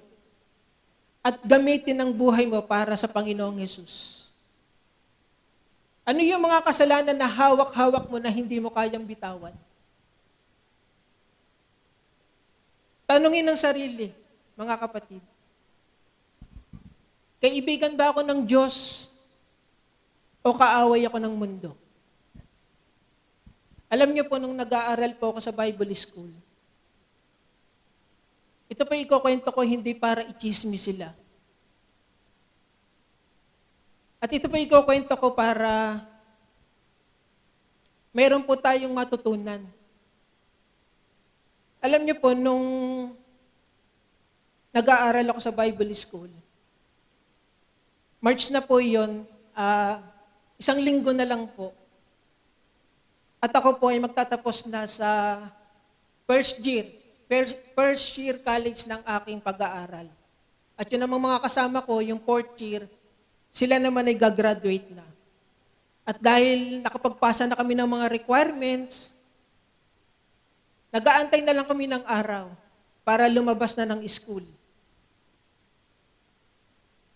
at gamitin ang buhay mo para sa Panginoong Hesus? Ano yung mga kasalanan na hawak-hawak mo na hindi mo kayang bitawan? Tanungin ng sarili, mga kapatid. Kaibigan ba ako ng Diyos o kaaway ako ng mundo? Alam niyo po, nung nag-aaral po ako sa Bible School, ito po ikukwento ko hindi para i-chismis sila. At ito po ikukwento ko para meron po tayong matutunan. Alam niyo po, nung nag-aaral ako sa Bible School, March na po yun, 1 linggo na lang po. At ako po ay magtatapos na sa first year college ng aking pag-aaral. At yun namang mga kasama ko, yung 4th year, sila naman ay gagraduate na. At dahil nakapagpasa na kami ng mga requirements, nag-aantay na lang kami ng araw para lumabas na ng school.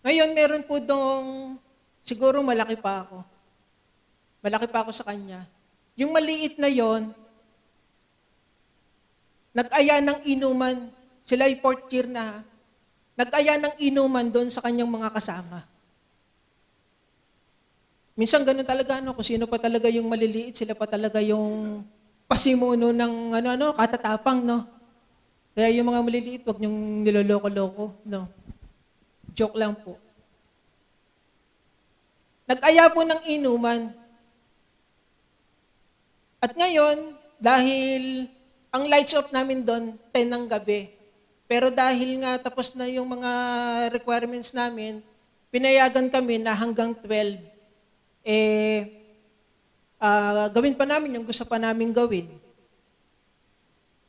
Ngayon, meron po dong, siguro malaki pa ako. Malaki pa ako sa kanya. Yung maliit na yon, nag-aya ng inuman, sila ay 4th year na, nag-aya ng inuman doon sa kanyang mga kasama. Minsan ganun talaga, kung sino pa talaga yung maliliit, sila pa talaga yung pasimuno ng katatapang, no? Kaya yung mga maliliit, wag niyong niloloko-loko, no? Joke lang po. Nag-aya po ng inuman. At ngayon, dahil ang lights off namin doon, 10 ng gabi. Pero dahil nga tapos na yung mga requirements namin, pinayagan kami na hanggang 12. Gawin pa namin yung gusto pa namin gawin.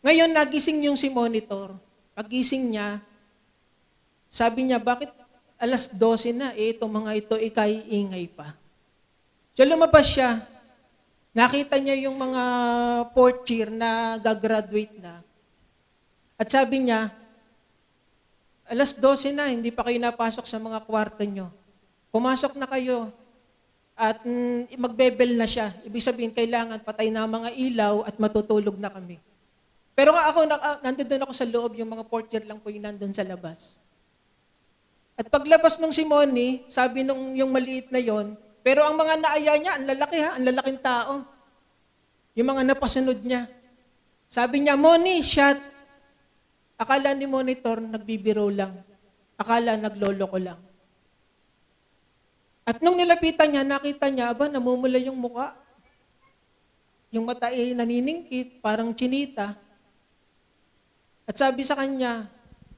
Ngayon, nagising yung si monitor. Pagising niya, sabi niya, bakit alas 12 na, itong mga ito, ikay-ingay pa. So lumabas siya, nakita niya yung mga 4th year na gagraduate na. At sabi niya, alas 12 na, hindi pa kayo napasok sa mga kwarto nyo. Pumasok na kayo. At magbebel na siya. Ibig sabihin, kailangan patay na ang mga ilaw at matutulog na kami. Pero nga ako, nandun ako sa loob, yung mga portier lang po yung nandun sa labas. At paglabas nung si Moni, sabi nung yung maliit na yon, pero ang mga naaya niya, ang lalaki ha, ang lalaking tao. Yung mga napasunod niya. Sabi niya, Moni, shot. Akala ni Monitor, nagbibiro lang. Akala naglolo ko lang. At nung nilapitan niya, nakita niya, aba, namumula yung muka. Yung mata ay naniningkit, parang chinita. At sabi sa kanya,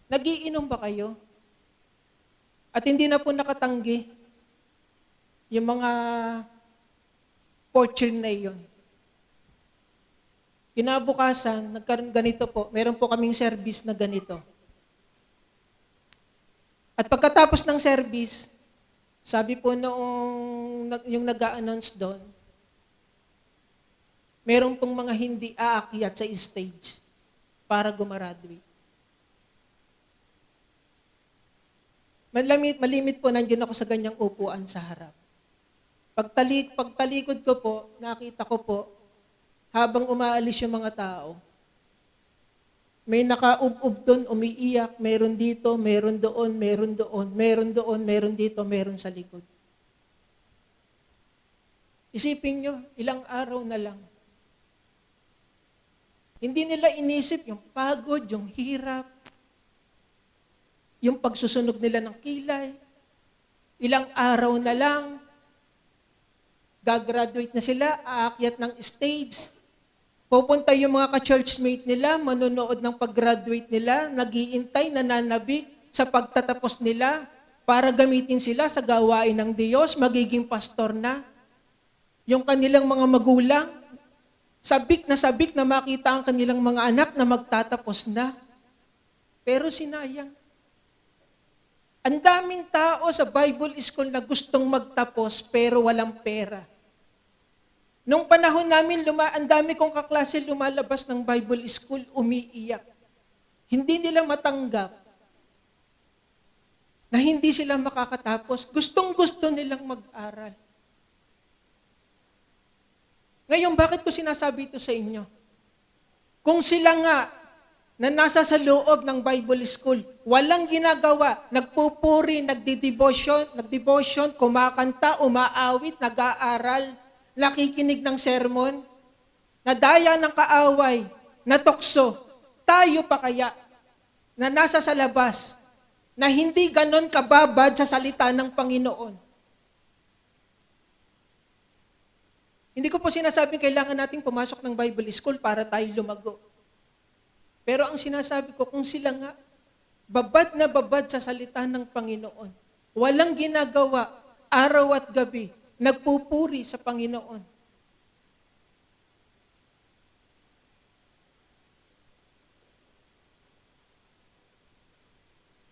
nagiinom ba kayo? At hindi na po nakatanggi yung mga portier na iyon. Kinabukasan, nagkaroon ganito po, meron po kaming service na ganito. At pagkatapos ng service, sabi po yung nag-a-announce doon, meron pong mga hindi aakyat sa stage para gumaraduate. Malimit po, nandiyan ako sa ganyang upuan sa harap. Pagtalikod ko po, nakita ko po, habang umaalis yung mga tao, may nakaub-ub doon, umiiyak, meron dito, meron doon, meron doon, meron doon, meron dito, meron sa likod. Isipin nyo, ilang araw na lang. Hindi nila inisip yung pagod, yung hirap, yung pagsusunog nila ng kilay. Ilang araw na lang, gagraduate na sila, aakyat ng stage. Pupunta yung mga ka-churchmate nila, manonood ng pag-graduate nila, nagiintay, nananabik sa pagtatapos nila para gamitin sila sa gawain ng Diyos, magiging pastor na. Yung kanilang mga magulang, sabik na makita ang kanilang mga anak na magtatapos na. Pero sinayang. Ang daming tao sa Bible school na gustong magtapos pero walang pera. Nung panahon namin, ang dami kong kaklase lumalabas ng Bible school, umiiyak. Hindi nila matanggap na hindi sila makakatapos. Gustong-gusto nilang mag-aral. Ngayon, bakit ko sinasabi ito sa inyo? Kung sila nga na nasa sa loob ng Bible school, walang ginagawa, nagpupuri, nagdevotion, kumakanta, umaawit, nag-aaral, nakikinig ng sermon, nadaya ng kaaway, natokso, tayo pa kaya na nasa sa labas, na hindi ganon kababad sa salita ng Panginoon. Hindi ko po sinasabing kailangan nating pumasok ng Bible school para tayo lumago. Pero ang sinasabi ko, kung sila nga, babad na babad sa salita ng Panginoon, walang ginagawa, araw at gabi, nagpupuri sa Panginoon.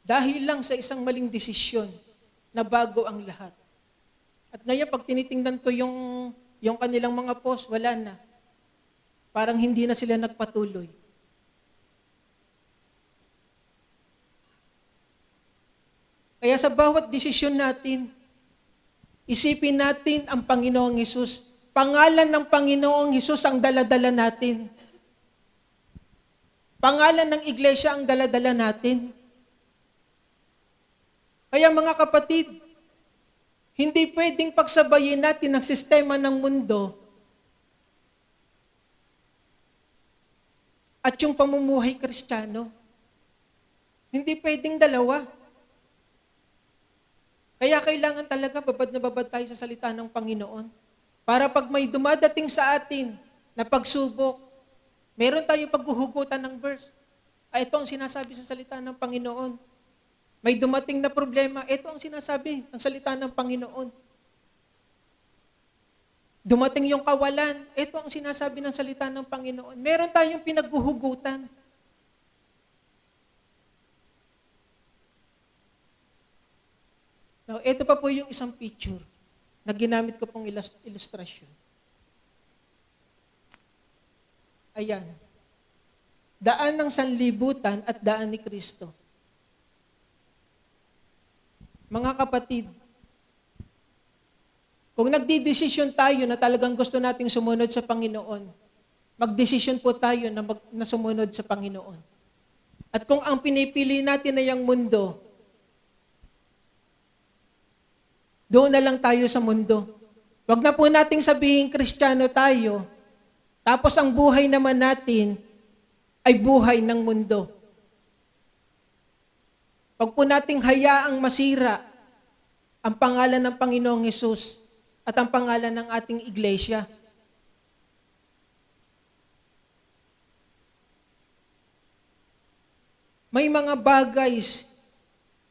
Dahil lang sa isang maling desisyon, nabago ang lahat. At ngayon, pag tinitingnan ko yung kanilang mga post, wala na. Parang hindi na sila nagpatuloy. Kaya sa bawat desisyon natin, isipin natin ang Panginoong Hesus. Pangalan ng Panginoong Hesus ang daladala natin. Pangalan ng iglesia ang daladala natin. Kaya mga kapatid, hindi pwedeng pagsabayin natin ang sistema ng mundo at yung pamumuhay Kristiyano. Hindi pwedeng dalawa. Kaya kailangan talaga babad na babad tayo sa salita ng Panginoon. Para pag may dumadating sa atin na pagsubok, meron tayong paghuhugutan ng verse. Ito ang sinasabi sa salita ng Panginoon. May dumating na problema, ito ang sinasabi ng salita ng Panginoon. Dumating yung kawalan, ito ang sinasabi ng salita ng Panginoon. Meron tayong pinaghuhugutan. Now, ito pa po yung isang picture na ginamit ko pong ilustrasyon. Ayan. Daan ng sanlibutan at daan ni Kristo. Mga kapatid, kung nagdidesisyon tayo na talagang gusto nating sumunod sa Panginoon, magdesisyon po tayo na sumunod sa Panginoon. At kung ang pinipili natin ay ang mundo, doon na lang tayo sa mundo. Huwag na po nating sabihin Kristiyano tayo, tapos ang buhay naman natin ay buhay ng mundo. Huwag po nating hayaang masira ang pangalan ng Panginoong Hesus at ang pangalan ng ating iglesia. May mga bagay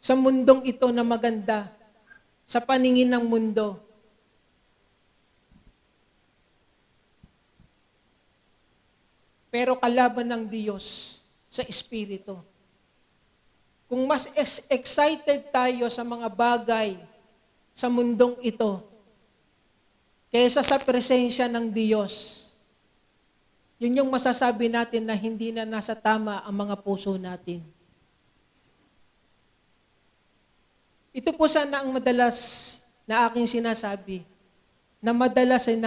sa mundong ito na maganda sa paningin ng mundo. Pero kalaban ng Diyos sa Espiritu. Kung mas excited tayo sa mga bagay sa mundong ito, kaysa sa presensya ng Diyos, yun yung masasabi natin na hindi na nasa tama ang mga puso natin. Ito po sana ang madalas na aking sinasabi, na madalas ay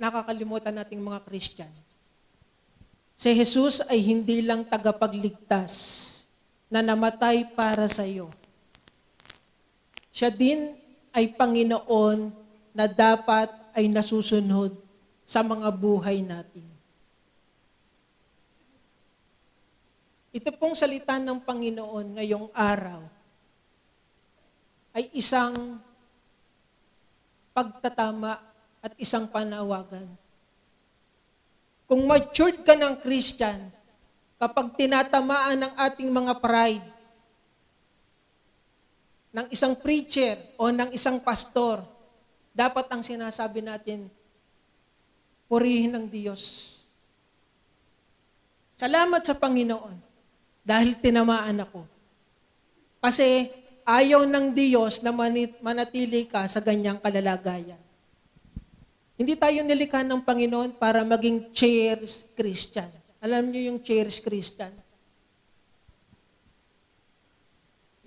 nakakalimutan nating mga Christian. Si Jesus ay hindi lang tagapagligtas na namatay para sa iyo. Siya din ay Panginoon na dapat ay nasusunod sa mga buhay natin. Ito pong salita ng Panginoon ngayong araw ay isang pagtatama at isang panawagan. Kung matured ka ng Christian, kapag tinatamaan ng ating mga pride, ng isang preacher o ng isang pastor, dapat ang sinasabi natin, purihin ng Diyos. Salamat sa Panginoon dahil tinamaan ako. Kasi ayaw ng Diyos na manatili ka sa ganyang kalalagayan. Hindi tayo nilikha ng Panginoon para maging chairs Christian. Alam niyo yung chairs Christian?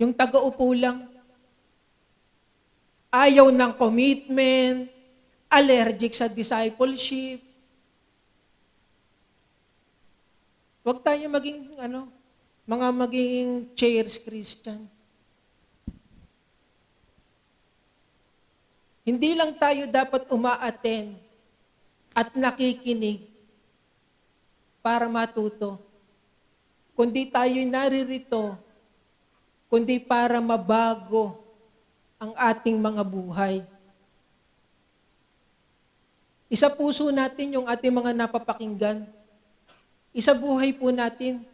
Yung taga-upo lang. Ayaw ng commitment, allergic sa discipleship. Huwag tayo maging, maging chairs Christian. Hindi lang tayo dapat uma-attend at nakikinig para matuto, kundi tayo'y naririto, kundi para mabago ang ating mga buhay. Isa puso natin yung ating mga napapakinggan. Isa buhay po natin.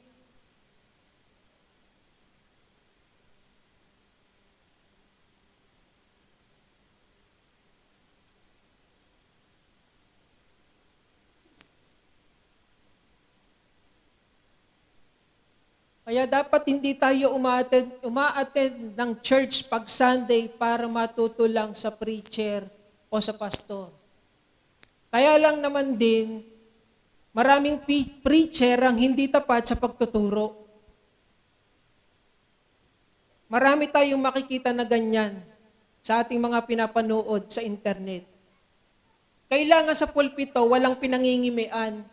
Kaya dapat hindi tayo uma-attend ng church pag Sunday para matuto lang sa preacher o sa pastor. Kaya lang naman din, maraming preacher ang hindi tapat sa pagtuturo. Marami tayong makikita na ganyan sa ating mga pinapanood sa internet. Kailangan sa pulpito, walang pinangingimian.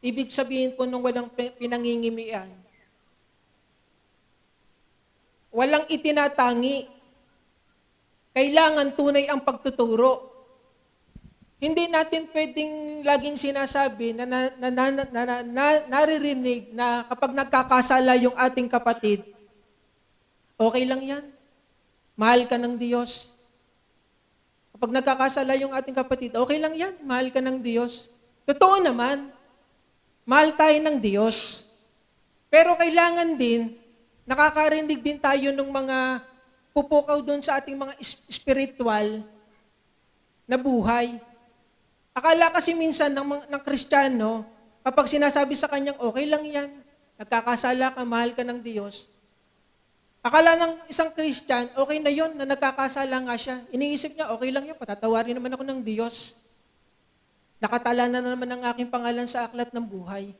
Ibig sabihin po nung walang pinangingimian, walang itinatangi. Kailangan tunay ang pagtuturo. Hindi natin pwedeng laging sinasabi na naririnig na kapag nagkakasala yung ating kapatid, okay lang yan. Mahal ka ng Diyos. Kapag nagkakasala yung ating kapatid, okay lang yan. Mahal ka ng Diyos. Totoo naman. Mahal tayo ng Diyos. Pero kailangan din, nakakarinig din tayo ng mga pupukaw doon sa ating mga spiritual na buhay. Akala kasi minsan ng Kristiyano, kapag sinasabi sa kanyang, okay lang yan, nagkakasala ka, mahal ka ng Diyos. Akala ng isang Christian, okay na yon na nagkakasala nga siya. Iniisip niya, okay lang yun, patatawarin naman ako ng Diyos. Nakatala na naman ang aking pangalan sa aklat ng buhay.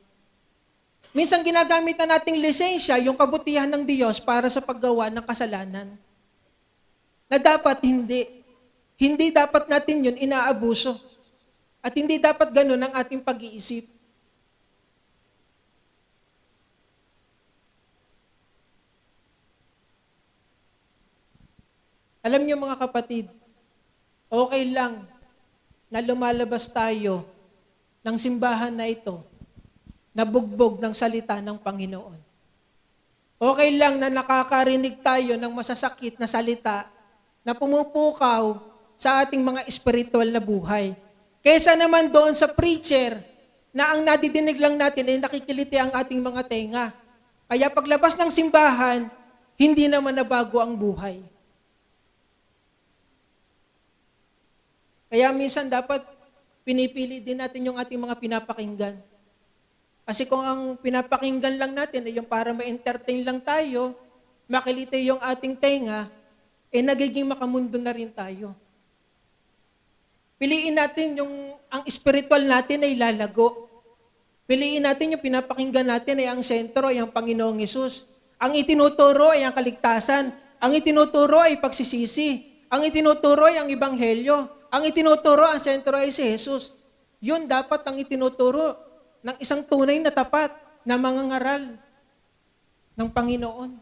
Minsan ginagamit na nating lisensya yung kabutihan ng Diyos para sa paggawa ng kasalanan. Na dapat hindi. Hindi dapat natin yun inaabuso. At hindi dapat ganun ang ating pag-iisip. Alam niyo mga kapatid, okay lang na lumalabas tayo ng simbahan na ito, nabugbog ng salita ng Panginoon. Okay lang na nakakarinig tayo ng masasakit na salita na pumupukaw sa ating mga espiritual na buhay. Kesa naman doon sa preacher na ang nadidinig lang natin ay nakikiliti ang ating mga tenga. Kaya paglabas ng simbahan, hindi naman nabago ang buhay. Kaya minsan dapat pinipili din natin yung ating mga pinapakinggan. Kasi kung ang pinapakinggan lang natin ay yung para ma-entertain lang tayo, makiliti yung ating tenga, nagiging makamundo na rin tayo. Piliin natin ang spiritual natin ay lalago. Piliin natin yung pinapakinggan natin ay ang sentro, ay ang Panginoong Hesus. Ang itinuturo ay ang kaligtasan. Ang itinuturo ay pagsisisi. Ang itinuturo ay ang Ebanghelyo. Ang itinuturo, ang sentro ay si Jesus. Yun dapat ang itinuturo ng isang tunay na tapat na mangangaral ng Panginoon.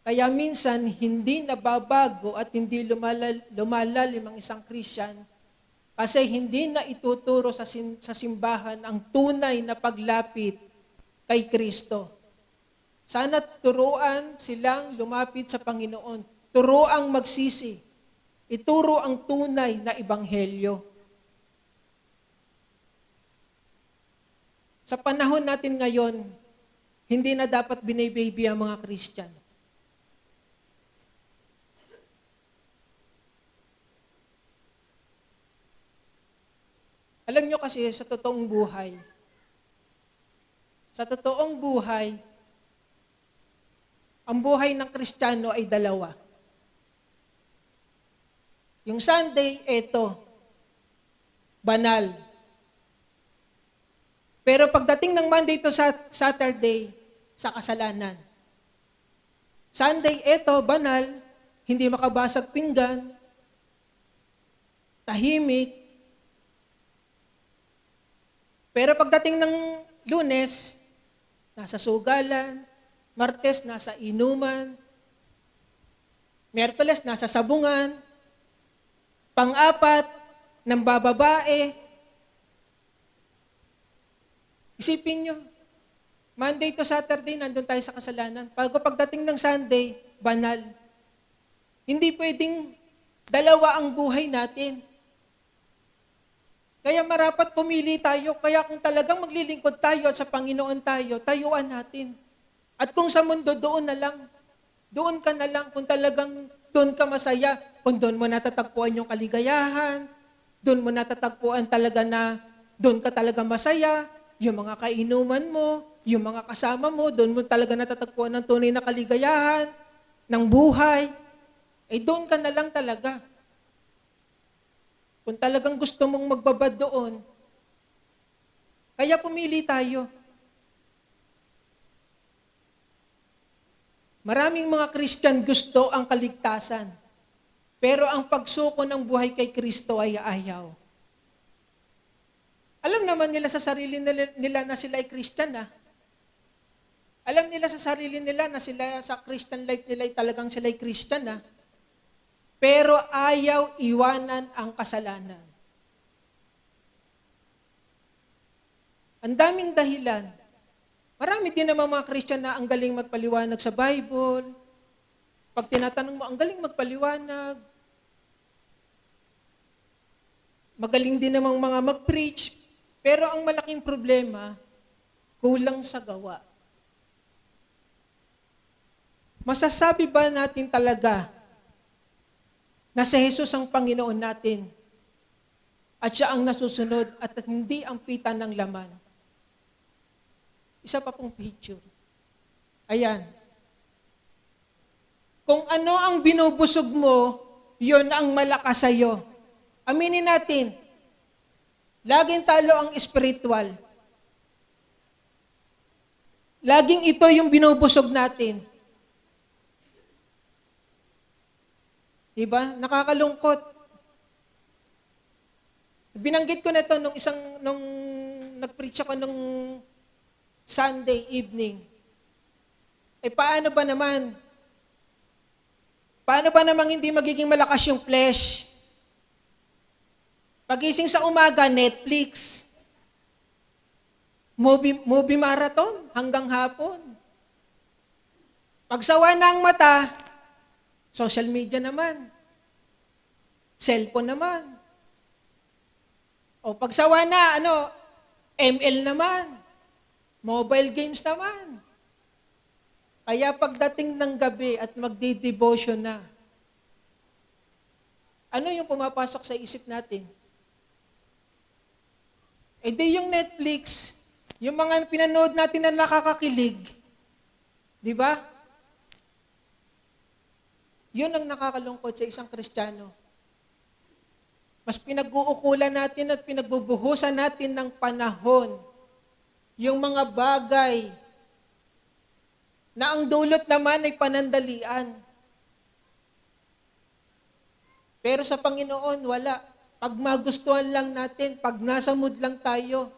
Kaya minsan, hindi nababago at hindi lumalalim ang isang Christian kasi hindi na ituturo sa simbahan ang tunay na paglapit kay Kristo. Sana turuan silang lumapit sa Panginoon. Turuang magsisi. Ituro ang tunay na ebanghelyo. Sa panahon natin ngayon, hindi na dapat binibaby ang mga Christian. Alam nyo kasi sa totoong buhay, ang buhay ng Kristiyano ay dalawa. Yung Sunday, banal. Pero pagdating ng Monday to Saturday, sa kasalanan. Sunday, banal, hindi makabasag pinggan, tahimik. Pero pagdating ng Lunes, nasa sugalan, Martes, nasa inuman, Miyerkules, nasa sabungan, pang-apat, ng bababae. Isipin nyo, Monday to Saturday, nandun tayo sa kasalanan. Pagdating ng Sunday, banal. Hindi pwedeng dalawa ang buhay natin. Kaya marapat pumili tayo. Kaya kung talagang maglilingkod tayo at sa Panginoon tayo, tayuan natin. At kung sa mundo, doon na lang. Doon ka na lang. Kung talagang doon ka masaya, kung doon mo natatagpuan yung kaligayahan, doon mo natatagpuan talaga na doon ka talaga masaya, yung mga kainuman mo, yung mga kasama mo, doon mo talaga natatagpuan ng tunay na kaligayahan, ng buhay, doon ka na lang talaga. Kung talagang gusto mong magbabad doon, kaya pumili tayo. Maraming mga Christian gusto ang kaligtasan, pero ang pagsuko ng buhay kay Kristo ay ayaw. Alam naman nila sa sarili nila na sila ay Christian, Alam nila sa sarili nila na sila sa Christian life nila ay talagang sila ay Christian, Pero ayaw iwanan ang kasalanan. Ang daming dahilan. Marami din naman mga Christian na ang galing magpaliwanag sa Bible. Pag tinatanong mo, ang galing magpaliwanag. Magaling din namang mga mag-preach. Pero ang malaking problema, kulang sa gawa. Masasabi ba natin talaga na si Jesus ang Panginoon natin at siya ang nasusunod at hindi ang pita ng laman? Isa pa pong picture. Ayan. Kung ano ang binubusog mo, yon ang malakas sa'yo. Aminin natin, laging talo ang spiritual. Laging ito yung binubusog natin. Diba? Nakakalungkot. Binanggit ko na ito nung nag-preach ako nung Sunday evening. Paano ba naman? Paano ba namang hindi magiging malakas yung flesh? Pagising sa umaga, Netflix. Movie marathon hanggang hapon. Pagsawa na ang mata, social media naman. Cellphone naman. O pagsawa na, ML naman. Mobile games naman. Kaya pagdating ng gabi at magdi-devotion na, ano yung pumapasok sa isip natin? Di yung Netflix, yung mga pinanood natin na nakakakilig, di ba? Yun ang nakakalungkot sa isang Kristiyano. Mas pinag-uukulan natin at pinagbubuhusan natin ng panahon yung mga bagay na ang dulot naman ay panandalian. Pero sa Panginoon, wala. Pag magustuhan lang natin, pag nasa mood lang tayo.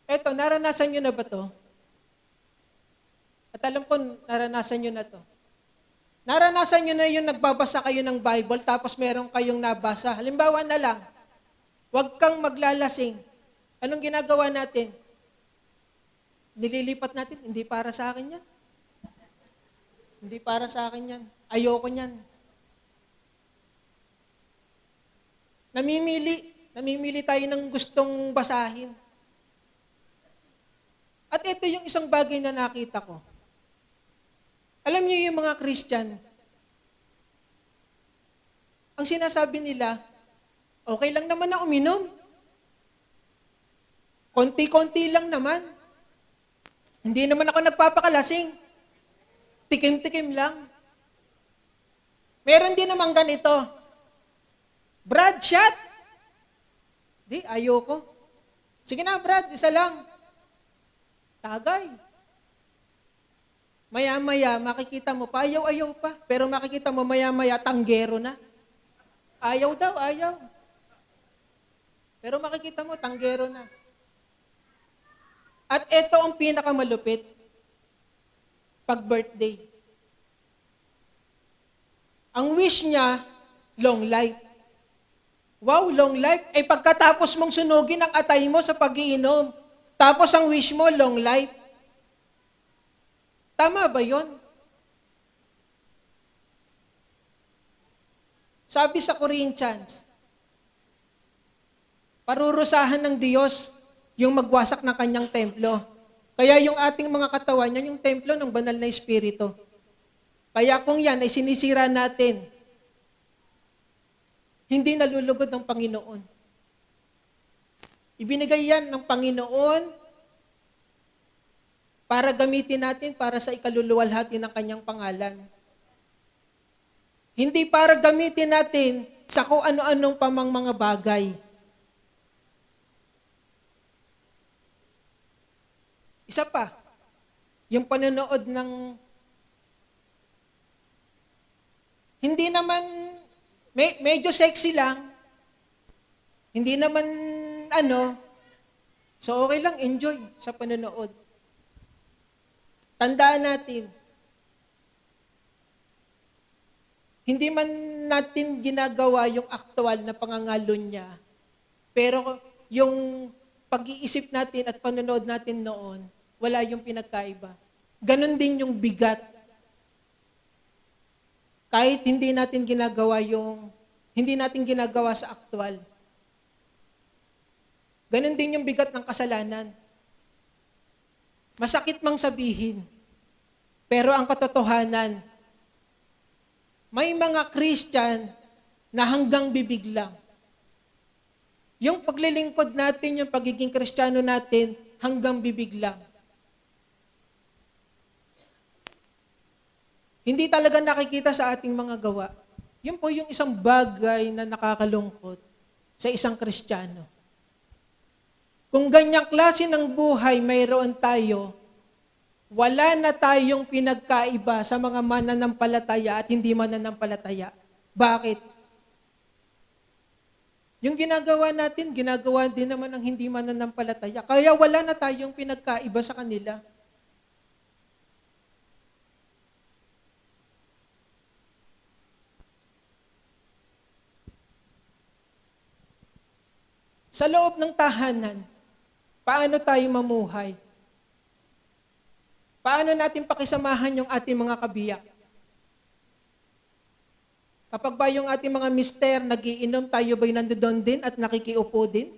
Eto, naranasan nyo na ba to? At alam ko, naranasan nyo na to. Naranasan nyo na yung nagbabasa kayo ng Bible, tapos meron kayong nabasa. Halimbawa na lang, huwag kang maglalasing. Anong ginagawa natin? Nililipat natin, hindi para sa akin yan. Hindi para sa akin yan. Ayoko niyan. Namimili tayo ng gustong basahin. At ito yung isang bagay na nakita ko. Alam niyo yung mga Christian, ang sinasabi nila, okay lang naman na uminom. Konti-konti lang naman. Hindi naman ako nagpapakalasing. Tikim-tikim lang. Meron din naman ganito. Brad, shot. Di, ayoko. Sige na, Brad, isa lang. Tagay. Maya-maya, makikita mo pa, ayaw pa. Pero makikita mo, maya-maya, tanggero na. Ayaw daw, ayaw. Pero makikita mo, tanggero na. At ito ang pinakamalupit. Pag birthday. Ang wish niya, long life. Wow, long life. Pagkatapos mong sunugin ang atay mo sa pag-iinom, tapos ang wish mo, long life. Tama ba yon? Sabi sa Corinthians, parurusahan ng Diyos yung magwasak ng kanyang templo. Kaya yung ating mga katawan, yan yung templo ng banal na Espiritu. Kaya kung yan ay sinisira natin, hindi nalulugod ng Panginoon. Ibinigay yan ng Panginoon para gamitin natin para sa ikaluluwalhati ng kanyang pangalan. Hindi para gamitin natin sa kung ano-anong pamang mga bagay. Isa pa, yung panonood ng hindi naman, medyo sexy lang. Hindi naman, so okay lang, enjoy sa panonood. Tandaan natin, hindi man natin ginagawa yung aktual na pangangalon niya, pero yung pag-iisip natin at panonood natin noon, wala yung pinagkaiba. Ganon din yung bigat. Kahit hindi natin ginagawa sa aktual. Ganon din yung bigat ng kasalanan. Masakit mang sabihin, pero ang katotohanan, may mga Christian na hanggang bibig lang. Yung paglilingkod natin, yung pagiging Kristiyano natin, hanggang bibig lang. Hindi talaga nakikita sa ating mga gawa. Yun po yung isang bagay na nakakalungkot sa isang Kristiyano. Kung ganyang klase ng buhay mayroon tayo, wala na tayong pinagkaiba sa mga mananampalataya at hindi mananampalataya. Bakit? Yung ginagawa natin, ginagawa din naman ng hindi mananampalataya. Kaya wala na tayong pinagkaiba sa kanila. Sa loob ng tahanan, paano tayo mamuhay? Paano natin pakisamahan yung ating mga kabiyak? Kapag ba yung ating mga mister nagiinom, tayo ba'y nandoon din at nakikiupo din?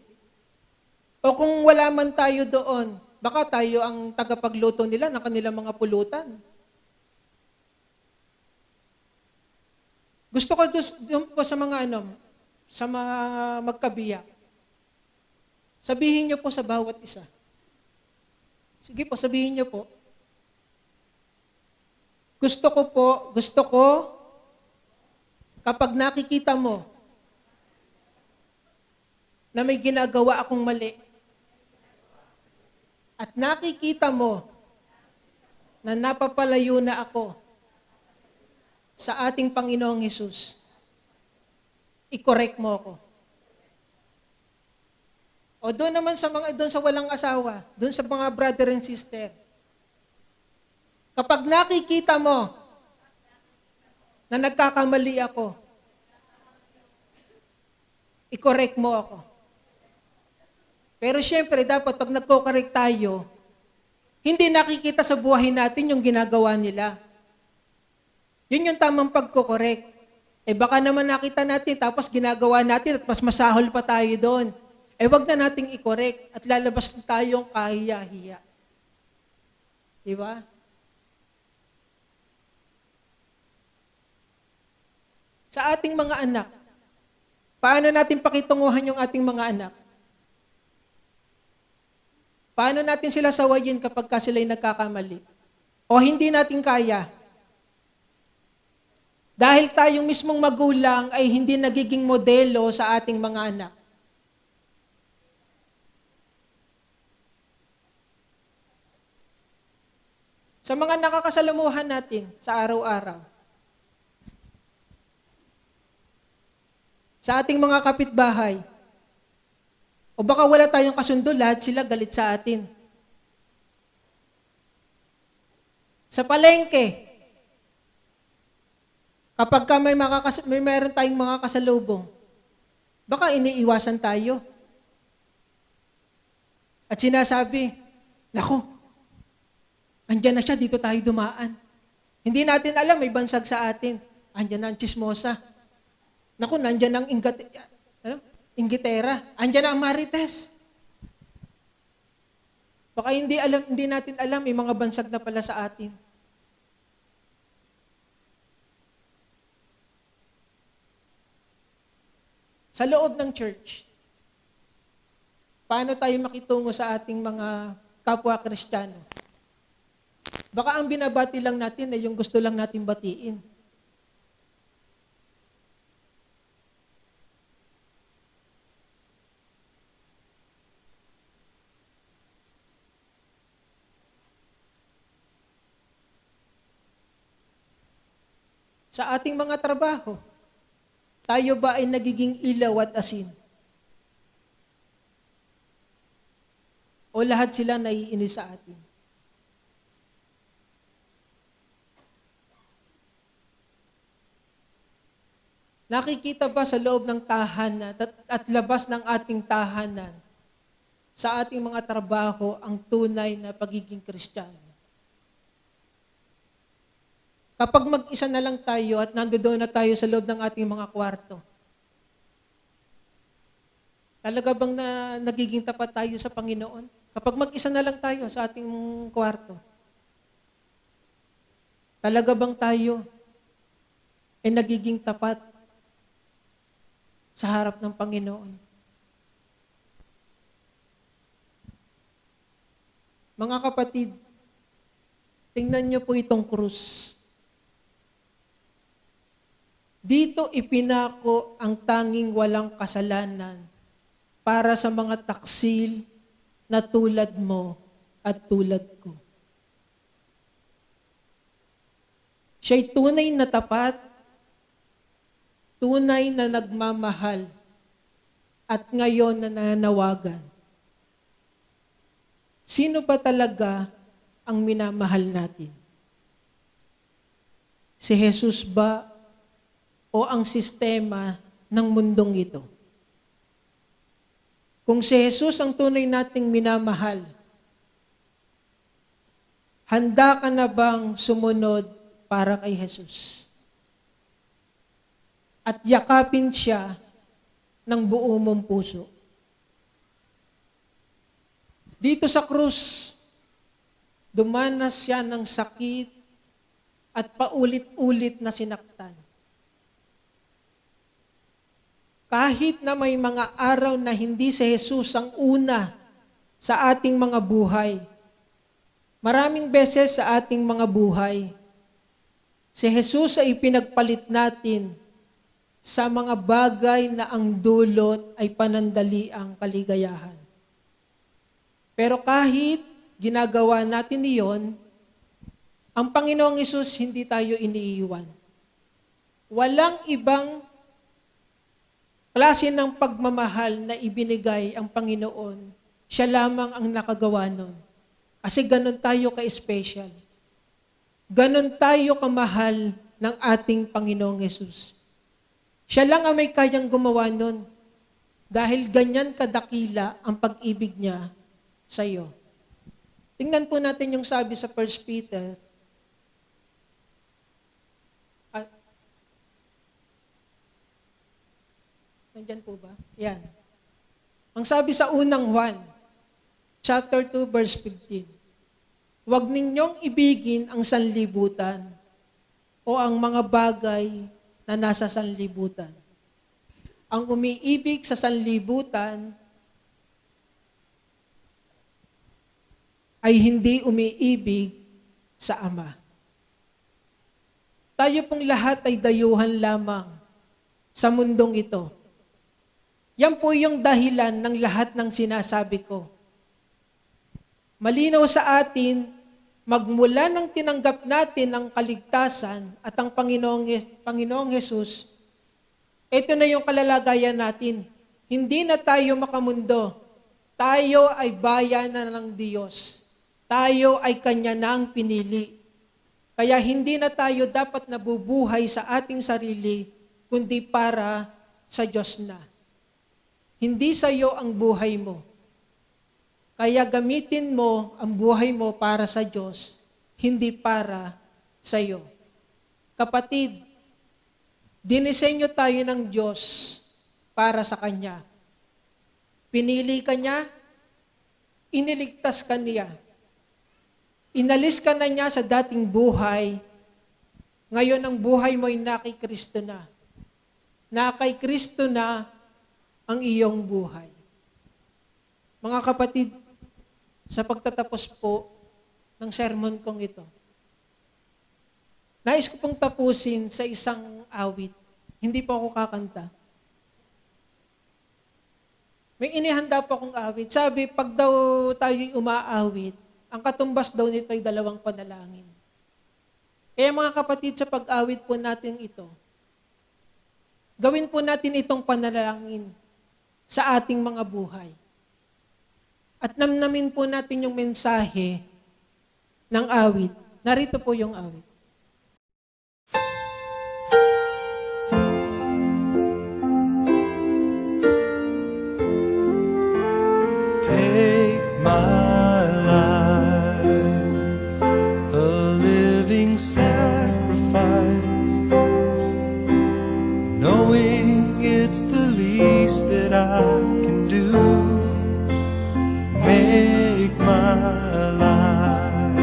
O kung wala man tayo doon, baka tayo ang tagapagluto nila ng kanilang mga pulutan. Gusto ko doon po sa mga sa mga magkabiyak. Sabihin niyo po sa bawat isa. Sige po, sabihin niyo po. Gusto ko, kapag nakikita mo na may ginagawa akong mali, at nakikita mo na napapalayo na ako sa ating Panginoong Hesus, i-correct mo ako. O doon naman doon sa walang asawa, doon sa mga brother and sister, kapag nakikita mo na nagkakamali ako, i-correct mo ako. Pero syempre, dapat pag nagko-correct tayo, hindi nakikita sa buhay natin yung ginagawa nila. Yun yung tamang pagko-correct. Baka naman nakita natin, tapos ginagawa natin at mas masahol pa tayo doon. Wag na nating i-correct at lalabas na tayong kahiya-hiya. Di ba? Sa ating mga anak, paano natin pakitunguhan yung ating mga anak? Paano natin sila sawayin kapag sila'y nagkakamali? O hindi natin kaya? Dahil tayong mismong magulang ay hindi nagiging modelo sa ating mga anak. Sa mga nakakasalamuhan natin sa araw-araw, sa ating mga kapitbahay, o baka wala tayong kasundo, lahat sila galit sa atin. Sa palengke, kapag ka may meron tayong mga kasalubong, baka iniiwasan tayo. At sinasabi, naku, andyan na siya, dito tayo dumaan. Hindi natin alam, may bansag sa atin. Andyan na ang chismosa. Naku, nandyan ang inggitera. Andyan na ang marites. Baka hindi natin alam, may mga bansag na pala sa atin. Sa loob ng church, paano tayo makitungo sa ating mga kapwa Kristiyano? Baka ang binabati lang natin ay yung gusto lang natin batiin. Sa ating mga trabaho, tayo ba ay nagiging ilaw at asin? O lahat sila naiinis sa atin? Nakikita ba sa loob ng tahanan at labas ng ating tahanan, sa ating mga trabaho, ang tunay na pagiging Kristiyano? Kapag mag-isa na lang tayo at nandoon na tayo sa loob ng ating mga kwarto, talaga bang nagiging tapat tayo sa Panginoon? Kapag mag-isa na lang tayo sa ating kwarto, talaga bang tayo ay nagiging tapat sa harap ng Panginoon? Mga kapatid, tingnan niyo po itong krus. Dito ipinako ang tanging walang kasalanan para sa mga taksil na tulad mo at tulad ko. Siya'y tunay na tapat, tunay na nagmamahal, at ngayon nananawagan. Sino ba talaga ang minamahal natin? Si Jesus ba o ang sistema ng mundong ito? Kung si Jesus ang tunay nating minamahal, handa ka na bang sumunod para kay Jesus? At yakapin siya ng buo mong puso. Dito sa krus, dumanas siya ng sakit at paulit-ulit na sinaktan. Kahit na may mga araw na hindi si Jesus ang una sa ating mga buhay, maraming beses sa ating mga buhay, si Jesus ay pinagpalit natin sa mga bagay na ang dulot ay panandaliang kaligayahan. Pero kahit ginagawa natin iyon, ang Panginoong Hesus hindi tayo iniiwan. Walang ibang klase ng pagmamahal na ibinigay ang Panginoon. Siya lamang ang nakagawa nun. Kasi ganun tayo ka-special. Ganun tayo kamahal ng ating Panginoong Hesus. Siya lang ang may kayang gumawa nun. Dahil ganyan kadakila ang pag-ibig niya sa iyo. Tingnan po natin yung sabi sa 1 Peter. Nandyan po ba? Yan. Ang sabi sa unang Juan, chapter 2, verse 15, huwag ninyong ibigin ang sanlibutan o ang mga bagay na nasa sanlibutan. Ang umiibig sa sanlibutan ay hindi umiibig sa Ama. Tayo pong lahat ay dayuhan lamang sa mundong ito. Yan po yung dahilan ng lahat ng sinasabi ko. Malinaw sa atin, magmula nang tinanggap natin ang kaligtasan at ang Panginoong Hesus, ito na yung kalalagayan natin. Hindi na tayo makamundo. Tayo ay bayanan ng Diyos. Tayo ay Kanya na ang pinili. Kaya hindi na tayo dapat nabubuhay sa ating sarili, kundi para sa Diyos na. Hindi sa iyo ang buhay mo. Kaya gamitin mo ang buhay mo para sa Diyos, hindi para sa iyo. Kapatid, dinisenyo tayo ng Diyos para sa Kanya. Pinili ka Niya, iniligtas ka Niya. Inalis ka na Niya sa dating buhay, ngayon ang buhay mo ay na kay Kristo na. Na kay Kristo na ang iyong buhay. Mga kapatid, sa pagtatapos po ng sermon kong ito, nais ko pong tapusin sa isang awit. Hindi po ako kakanta. May inihanda po akong awit. Sabi, pag daw tayo'y umaawit, ang katumbas daw nito ay 2 panalangin. Kaya mga kapatid, sa pag-awit po natin ito, gawin po natin itong panalangin sa ating mga buhay. At namnamin po natin yung mensahe ng awit. Narito po yung awit. Take my life, a living sacrifice, knowing it's the least that I can do. Make my life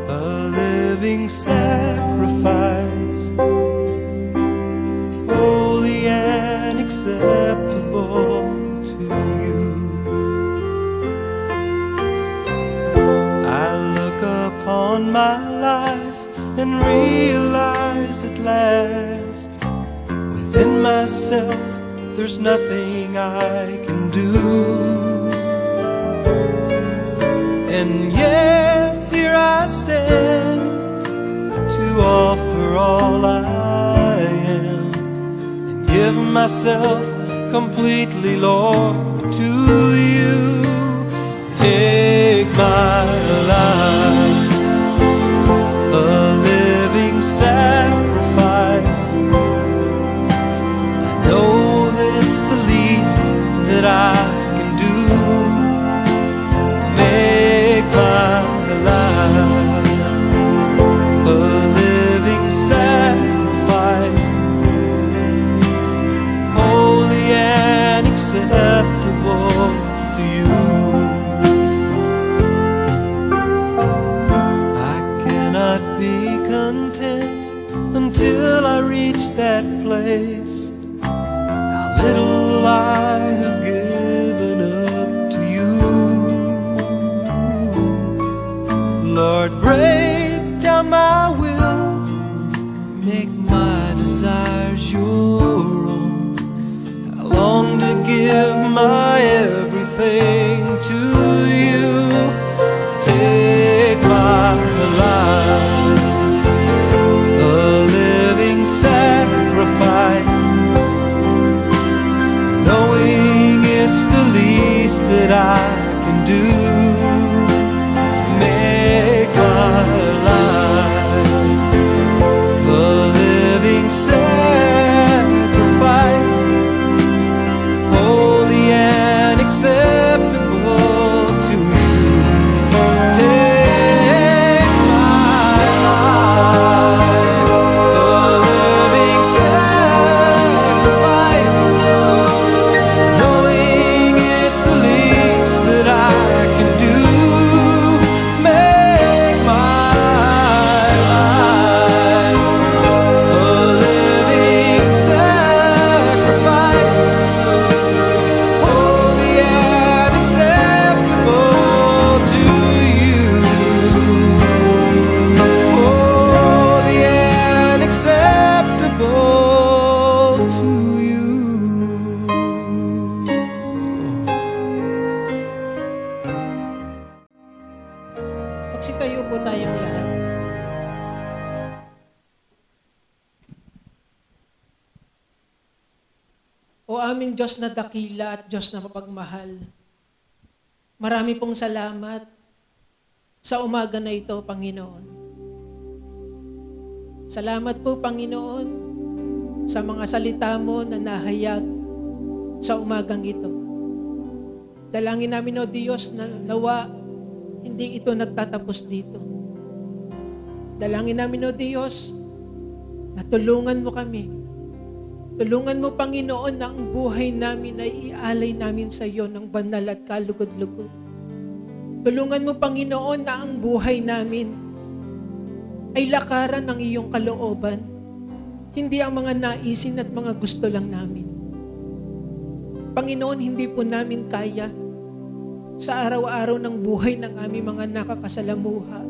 a living sacrifice, holy and acceptable to you. I look upon my life and realize at last, within myself there's nothing I can do. And yet here I stand to offer all I am and give myself completely, Lord, to you. Take my life, a living sacrifice. I know that it's the least that I can do. Make my life a living sacrifice, holy and acceptable to you. I cannot be content until I reach that place. How little I have given up to you. Lord, break down my will, make my desires your own. I long to give my everything to you. Take my life, a living sacrifice, knowing it's the least that I can do. Make my life a living sacrifice, holy and acceptable to you. Take my life, a living sacrifice, knowing it's the least that I can do. Make my life a living sacrifice, holy and acceptable to you. Holy and acceptable to you. Magsitayo po tayong lahat. O aming Diyos na dakila at Diyos na mapagmahal, marami pong salamat sa umaga na ito, Panginoon. Salamat po, Panginoon, sa mga salita mo na nahayag sa umagang ito. Dalangin namin, O Diyos, na nawa hindi ito nagtatapos dito. Dalangin namin, O Diyos, na tulungan mo kami. Tulungan mo, Panginoon, na ang buhay namin ay ialay namin sa iyo ng banal at kalugod-lugod. Tulungan mo, Panginoon, na ang buhay namin ay lakaran ng iyong kalooban, hindi ang mga naisin at mga gusto lang namin. Panginoon, hindi po namin kaya sa araw-araw ng buhay ng aming mga nakakasalamuha.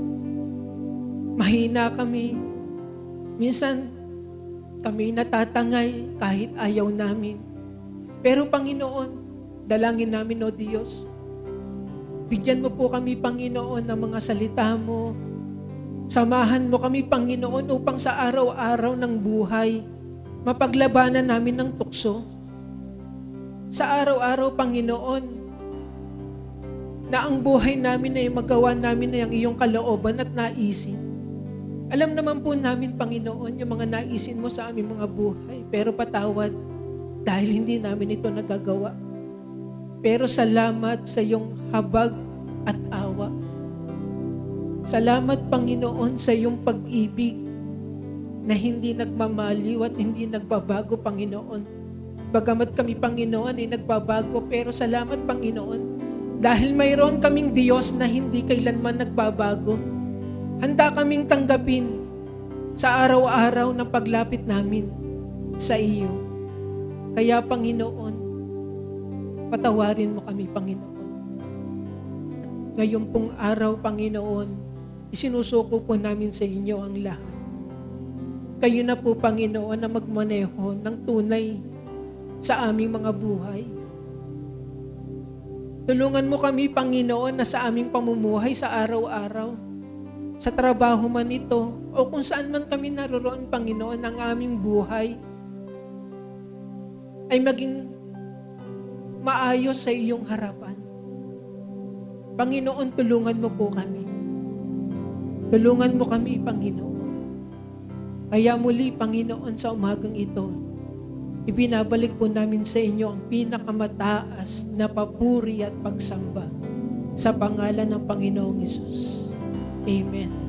Mahina kami. Minsan, kami natatangay kahit ayaw namin. Pero Panginoon, dalangin namin, O Diyos, bigyan mo po kami, Panginoon, ng mga salita mo. Samahan mo kami, Panginoon, upang sa araw-araw ng buhay, mapaglabanan namin ng tukso. Sa araw-araw, Panginoon, na ang buhay namin ay magawa namin na yung iyong kalooban at naisin. Alam naman po namin, Panginoon, yung mga naisin mo sa aming mga buhay, pero patawad dahil hindi namin ito nagagawa. Pero salamat sa iyong habag at awa. Salamat, Panginoon, sa iyong pag-ibig na hindi nagmamaliw at hindi nagbabago, Panginoon. Bagamat kami, Panginoon, ay nagbabago, pero salamat, Panginoon, dahil mayroon kaming Diyos na hindi kailanman nagbabago. Handa kaming tanggapin sa araw-araw ng paglapit namin sa iyo. Kaya, Panginoon, patawarin mo kami, Panginoon. At ngayon pong araw, Panginoon, isinusuko po namin sa inyo ang lahat. Kayo na po, Panginoon, na magmaneho ng tunay sa aming mga buhay. Tulungan mo kami, Panginoon, na sa aming pamumuhay sa araw-araw, sa trabaho man ito, o kung saan man kami naroroon, Panginoon, ang aming buhay ay maging maayos sa iyong harapan. Panginoon, tulungan mo po kami. Tulungan mo kami, Panginoon. Kaya muli, Panginoon, sa umagang ito, ibinabalik po namin sa inyo ang pinakamataas na papuri at pagsamba sa pangalan ng Panginoong Hesus. Amen. Amen.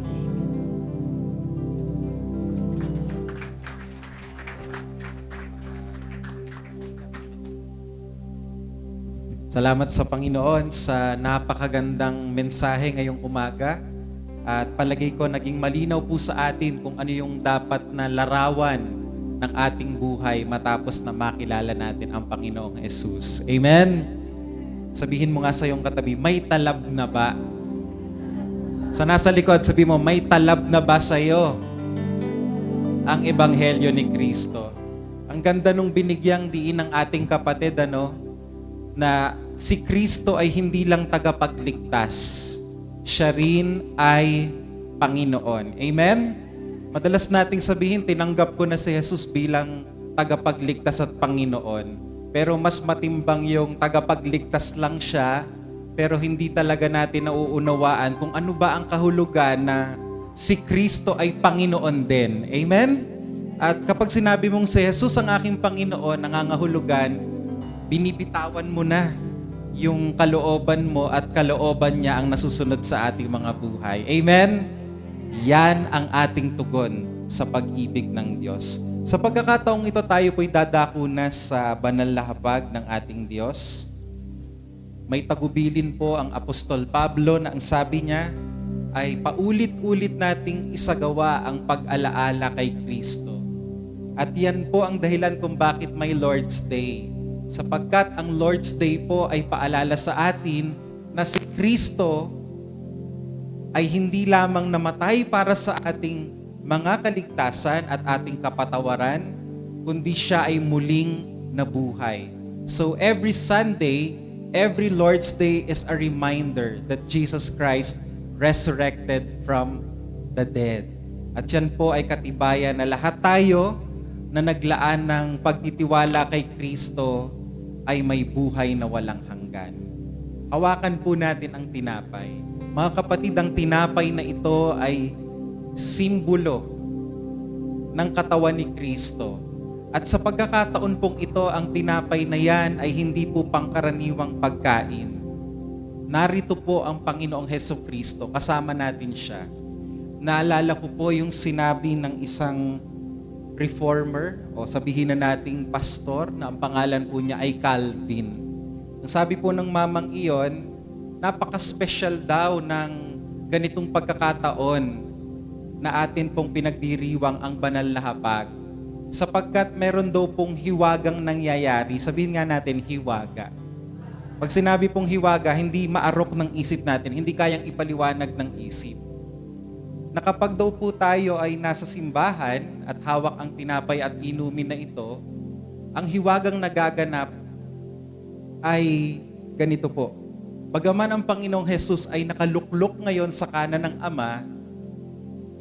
Salamat sa Panginoon sa napakagandang mensahe ngayong umaga. At palagay ko naging malinaw po sa atin kung ano yung dapat na larawan ng ating buhay matapos na makilala natin ang Panginoong Jesus. Amen? Sabihin mo nga sa iyong katabi, may talab na ba? Sa nasa likod, sabi mo, may talab na ba sa iyo ang Ebanghelyo ni Kristo? Ang ganda nung binigyang diin ng ating kapatid, na si Kristo ay hindi lang tagapagligtas, siya rin ay Panginoon. Amen? Madalas nating sabihin, tinanggap ko na si Jesus bilang tagapagligtas at Panginoon. Pero mas matimbang yung tagapagligtas lang siya, pero hindi talaga natin nauunawaan kung ano ba ang kahulugan na si Kristo ay Panginoon din. Amen? At kapag sinabi mong si Jesus ang aking Panginoon, nangangahulugan, binibitawan mo na yung kalooban mo at kalooban niya ang nasusunod sa ating mga buhay. Amen? Yan ang ating tugon sa pag-ibig ng Diyos. Sa pagkakataong ito, tayo po'y dadako na sa banal na habag ng ating Diyos. May tagubilin po ang Apostol Pablo na ang sabi niya ay paulit-ulit nating isagawa ang pag-alaala kay Kristo. At yan po ang dahilan kung bakit may Lord's Day. Sapagkat ang Lord's Day po ay paalala sa atin na si Kristo ay hindi lamang namatay para sa ating mga kaligtasan at ating kapatawaran, kundi siya ay muling nabuhay. So every Sunday, every Lord's Day is a reminder that Jesus Christ resurrected from the dead. At yan po ay katibayan na lahat tayo na naglaan ng pagtitiwala kay Kristo ay may buhay na walang hanggan. Hawakan po natin ang tinapay. Mga kapatid, ang tinapay na ito ay simbolo ng katawan ni Kristo. At sa pagkakataon pong ito, ang tinapay na yan ay hindi po pangkaraniwang pagkain. Narito po ang Panginoong Hesukristo, kasama natin siya. Naalala ko po yung sinabi ng isang reformer, o sabihin na nating pastor, na ang pangalan po niya ay Calvin. Ang sabi po ng mamang iyon, napaka-special daw ng ganitong pagkakataon na atin pong pinagdiriwang ang banal na habag. Sapagkat meron daw pong hiwagang nangyayari. Sabihin nga natin, hiwaga. Pag sinabi pong hiwaga, hindi maarok ng isip natin, hindi kayang ipaliwanag ng isip. Na kapag daw po tayo ay nasa simbahan at hawak ang tinapay at inumin na ito, ang hiwagang nagaganap ay ganito po. Bagaman ang Panginoong Jesus ay nakaluklok ngayon sa kanan ng Ama,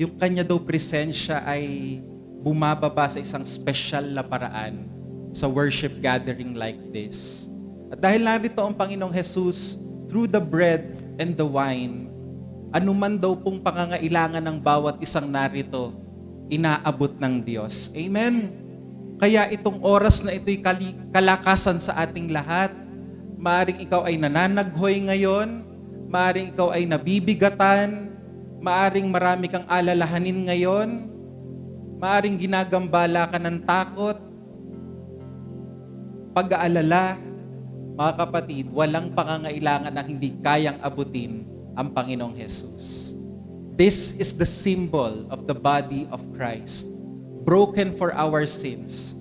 yung kanya daw presensya ay bumababa sa isang special na paraan sa worship gathering like this. At dahil narito ang Panginoong Jesus, through the bread and the wine, anuman daw pong pangangailangan ng bawat isang narito, inaabot ng Diyos. Amen? Kaya itong oras na ito'y kalakasan sa ating lahat. Maaring ikaw ay nananaghoy ngayon, maaring ikaw ay nabibigatan, maaring marami kang alalahanin ngayon, maaring ginagambala ka ng takot, pag-aalala. Mga kapatid, walang pangangailangan na hindi kayang abutin ang Panginoong Jesus. This is the symbol of the body of Christ, broken for our sins,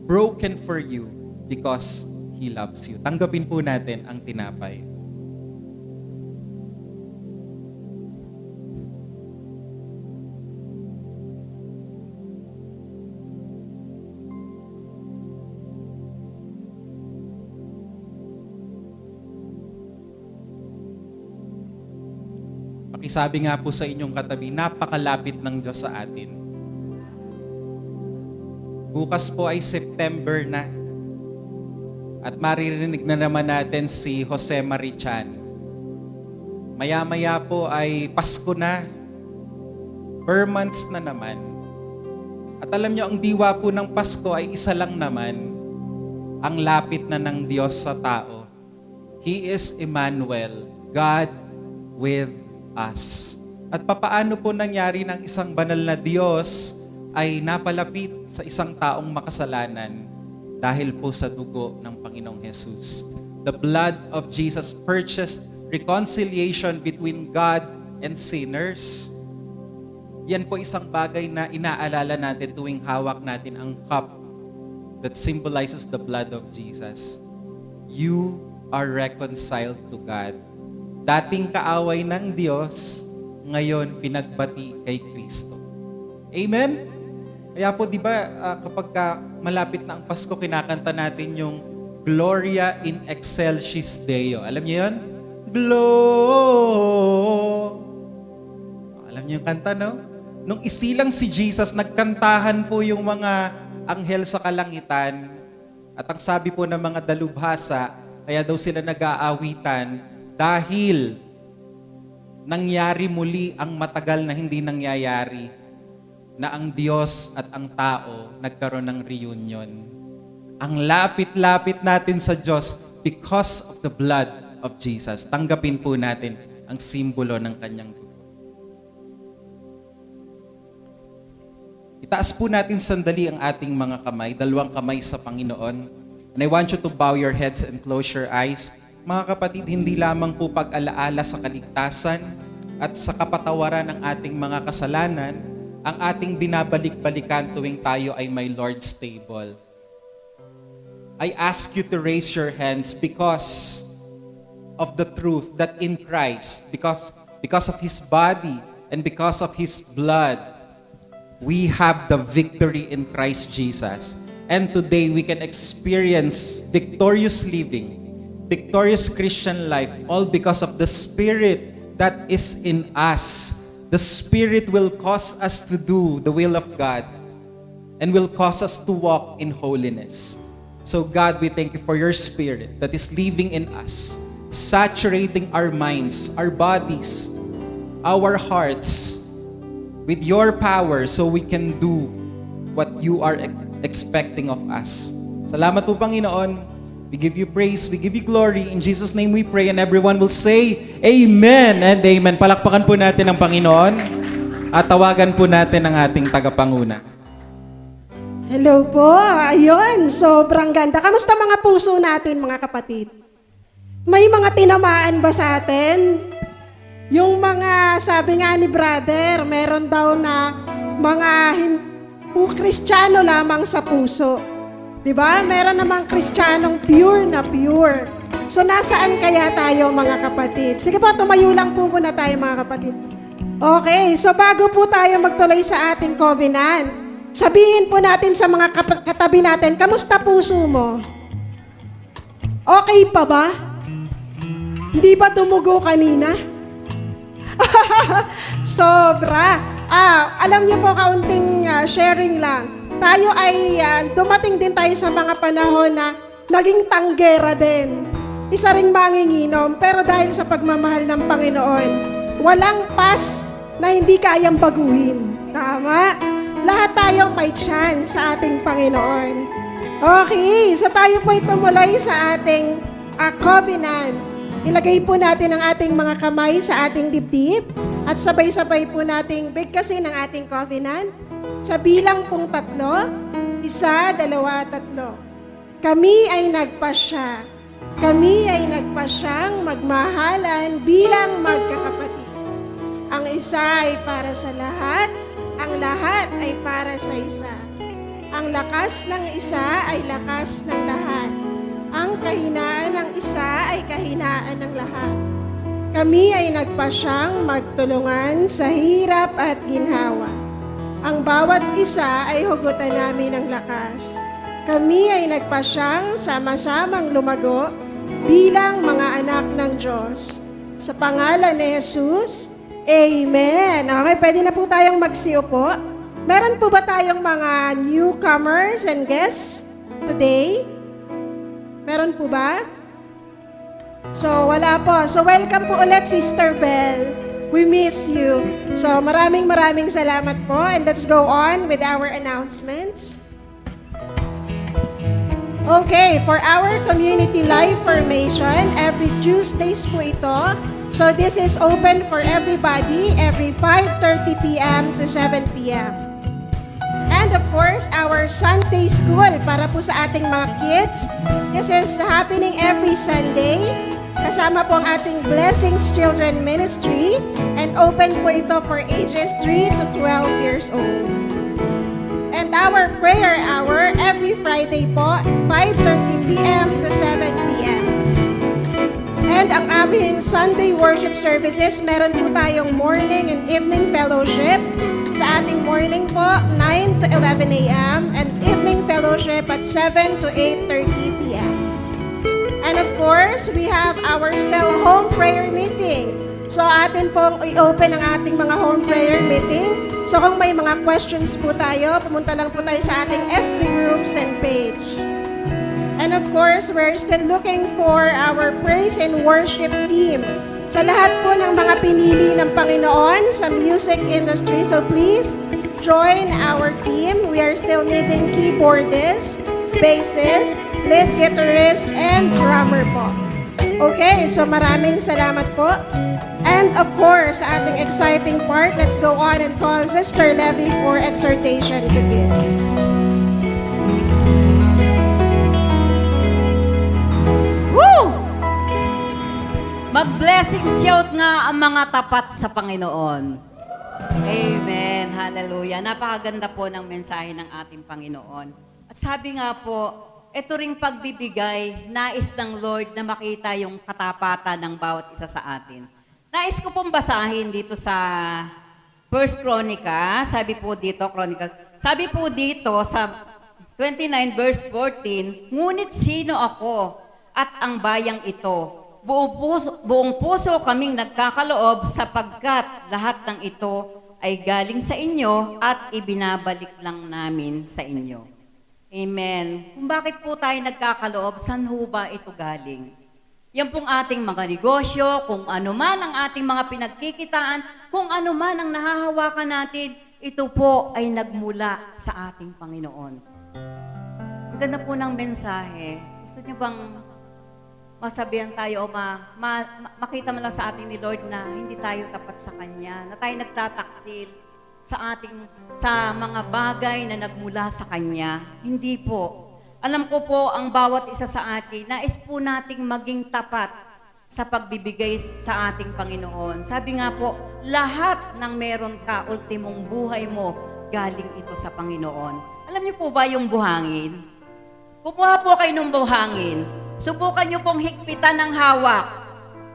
broken for you because He loves you. Tanggapin po natin ang tinapay. Pakisabi nga po sa inyong katabi, napakalapit ng Diyos sa atin. Bukas po ay September na. At maririnig na naman natin si Jose Marichan. Maya-maya po ay Pasko na. Per months na naman. At alam nyo, ang diwa po ng Pasko ay isa lang naman. Ang lapit na ng Diyos sa tao. He is Emmanuel, God with us. At papaano po nangyari ng isang banal na Diyos ay napalapit sa isang taong makasalanan dahil po sa dugo ng Panginoong Jesus. The blood of Jesus purchased reconciliation between God and sinners. Yan po isang bagay na inaalala natin tuwing hawak natin ang cup that symbolizes the blood of Jesus. You are reconciled to God. Dating kaaway ng Diyos, ngayon pinagbati kay Kristo. Amen? Kaya po, di ba, kapag malapit na ang Pasko, kinakanta natin yung Gloria in excelsis Deo. Alam niyo yun? Alam niyo yung kanta, no? Nung isilang si Jesus, nagkantahan po yung mga anghel sa kalangitan. At ang sabi po ng mga dalubhasa, kaya daw sila nag-aawitan dahil nangyari muli ang matagal na hindi nangyayari, na ang Diyos at ang tao nagkaroon ng reunion. Ang lapit-lapit natin sa Diyos because of the blood of Jesus. Tanggapin po natin ang simbolo ng kanyang dugo. Itaas po natin sandali ang ating mga kamay, dalawang kamay sa Panginoon. And I want you to bow your heads and close your eyes. Mga kapatid, hindi lamang po pag-alaala sa kaligtasan at sa kapatawaran ng ating mga kasalanan, ang ating binabalik-balikan tuwing tayo ay may Lord's table. I ask you to raise your hands because of the truth that in Christ, because of His body and because of His blood, we have the victory in Christ Jesus. And today we can experience victorious living, victorious Christian life, all because of the Spirit that is in us. The Spirit will cause us to do the will of God and will cause us to walk in holiness. So God, we thank you for your Spirit that is living in us, saturating our minds, our bodies, our hearts with your power so we can do what you are expecting of us. Salamat po, Panginoon. We give you praise, we give you glory. In Jesus' name we pray, and everyone will say, Amen and Amen. Palakpakan po natin ang Panginoon at tawagan po natin ang ating tagapanguna. Hello po. Ayun, sobrang ganda. Kamusta mga puso natin, mga kapatid? May mga tinamaan ba sa atin? Yung mga, sabi nga ni brother, meron daw na mga Kristiyano lamang sa puso. Diba? Meron namang Kristiyanong pure na pure. So, nasaan kaya tayo, mga kapatid? Sige po, tumayo lang po muna tayo, mga kapatid. Okay, so bago po tayo magtuloy sa ating covenant, sabihin po natin sa mga katabi natin, kamusta puso mo? Okay pa ba? Hindi ba tumugo kanina? Sobra. Alam niyo po, kaunting sharing lang. Tayo ay dumating din tayo sa mga panahon na naging tanggera din. Isa ring manginginom, pero dahil sa pagmamahal ng Panginoon, walang pas na hindi kayang baguhin. Tama? Lahat tayo may chance sa ating Panginoon. Okay, so tayo po tumuloy sa ating covenant. Ilagay po natin ang ating mga kamay sa ating dibdib at sabay-sabay po nating bigkasin ang ating covenant. Sa bilang pong 3, 1, 2, 3. Kami ay nagpasya. Kami ay nagpasyang magmahalan bilang magkakapatid. Ang isa ay para sa lahat, ang lahat ay para sa isa. Ang lakas ng isa ay lakas ng lahat. Ang kahinaan ng isa ay kahinaan ng lahat. Kami ay nagpasyang magtulungan sa hirap at ginhawa. Ang bawat isa ay hugutan namin ng lakas. Kami ay nagpasyang sama-samang lumago bilang mga anak ng Diyos. Sa pangalan ni Jesus, Amen. Okay, pwede na po tayong magsiupo. Meron po ba tayong mga newcomers and guests today? Meron po ba? So, wala po. So, welcome po ulit, Sister Bell. We miss you. So, maraming salamat po. And let's go on with our announcements. Okay, for our community life formation, every Tuesdays po ito. So, this is open for everybody every 5:30 p.m. to 7 p.m. And of course, our Sunday school para po sa ating mga kids. This is happening every Sunday. Kasama po ang ating Blessings Children Ministry and open po ito for ages 3 to 12 years old. And our prayer hour every Friday po, 5:30 p.m. to 7 p.m. And ang aming Sunday worship services, meron po tayong morning and evening fellowship. Sa ating morning po, 9 to 11 a.m. and evening fellowship at 7 to 8:30 p.m. And of course, we have our still home prayer meeting. So atin pong i-open ang ating mga home prayer meeting. So kung may mga questions po tayo, pumunta lang po tayo sa ating FB groups and page. And of course, we're still looking for our praise and worship team. Sa lahat po ng mga pinili ng Panginoon sa music industry, so please join our team. We are still needing keyboardists, bassists, lead guitarist, and drummer po. Okay, so maraming salamat po. And of course, sa ating exciting part, let's go on and call Sister Levy for exhortation to give. Woo! Mag-blessing shout nga ang mga tapat sa Panginoon. Amen. Hallelujah. Napakaganda po ng mensahe ng ating Panginoon. At sabi nga po, ito ring pagbibigay, nais ng Lord na makita yung katapatan ng bawat isa sa atin. Nais ko pong basahin dito sa First Chronica, sabi po dito sa 29 verse 14, ngunit sino ako at ang bayang ito? Buong puso kaming nagkakaloob sapagkat lahat ng ito ay galing sa inyo at ibinabalik lang namin sa inyo. Amen. Kung bakit po tayo nagkakaloob, saan ho ba ito galing? Yan pong ating mga negosyo, kung ano man ang ating mga pinagkikitaan, kung ano man ang nahahawakan natin, ito po ay nagmula sa ating Panginoon. Ang ganda po ng mensahe. Gusto niyo bang masabihan tayo o makita mo lang sa ating ni Lord na hindi tayo tapat sa Kanya, na tayo nagtataksil sa mga bagay na nagmula sa Kanya? Hindi po. Alam ko po ang bawat isa sa atin, nais po nating maging tapat sa pagbibigay sa ating Panginoon. Sabi nga po, lahat ng meron ka, ultimong buhay mo, galing ito sa Panginoon. Alam niyo po ba yung buhangin? Kumuha po kayo ng buhangin. Subukan niyo pong higpitan ng hawak.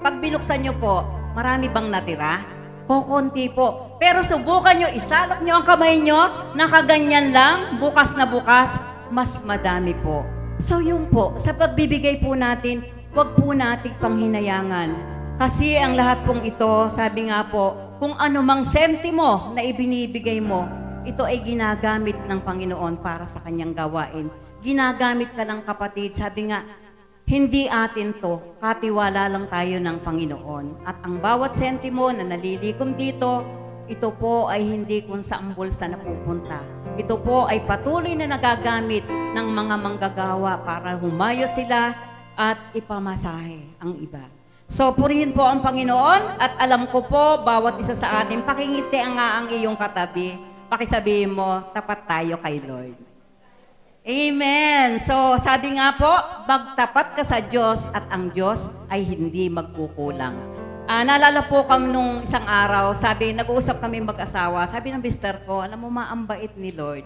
Pag binuksan niyo po, marami bang natira? Kukunti po. Pero subukan niyo, isalak niyo ang kamay niyo, nakaganyan lang, bukas na bukas, mas madami po. So yun po, sa pagbibigay po natin, huwag po nating panghinayangan. Kasi ang lahat pong ito, sabi nga po, kung anumang sentimo na ibinibigay mo, ito ay ginagamit ng Panginoon para sa kanyang gawain. Ginagamit ka ng kapatid, sabi nga, hindi atin to, katiwala lang tayo ng Panginoon. At ang bawat sentimo na nalilikom dito, ito po ay hindi kung saan bulsa napupunta. Ito po ay patuloy na nagagamit ng mga manggagawa para humayo sila at ipamasahe ang iba. So, purihin po ang Panginoon at alam ko po, bawat isa sa atin, pakingiti ang iyong katabi. Pakisabihin mo, tapat tayo kay Lord. Amen. So, sabi nga po, magtapat ka sa Diyos at ang Diyos ay hindi magkukulang. Naalala po kami nung isang araw, nag-uusap kami mag-asawa, sabi ng mister ko, alam mo maambait ni Lord.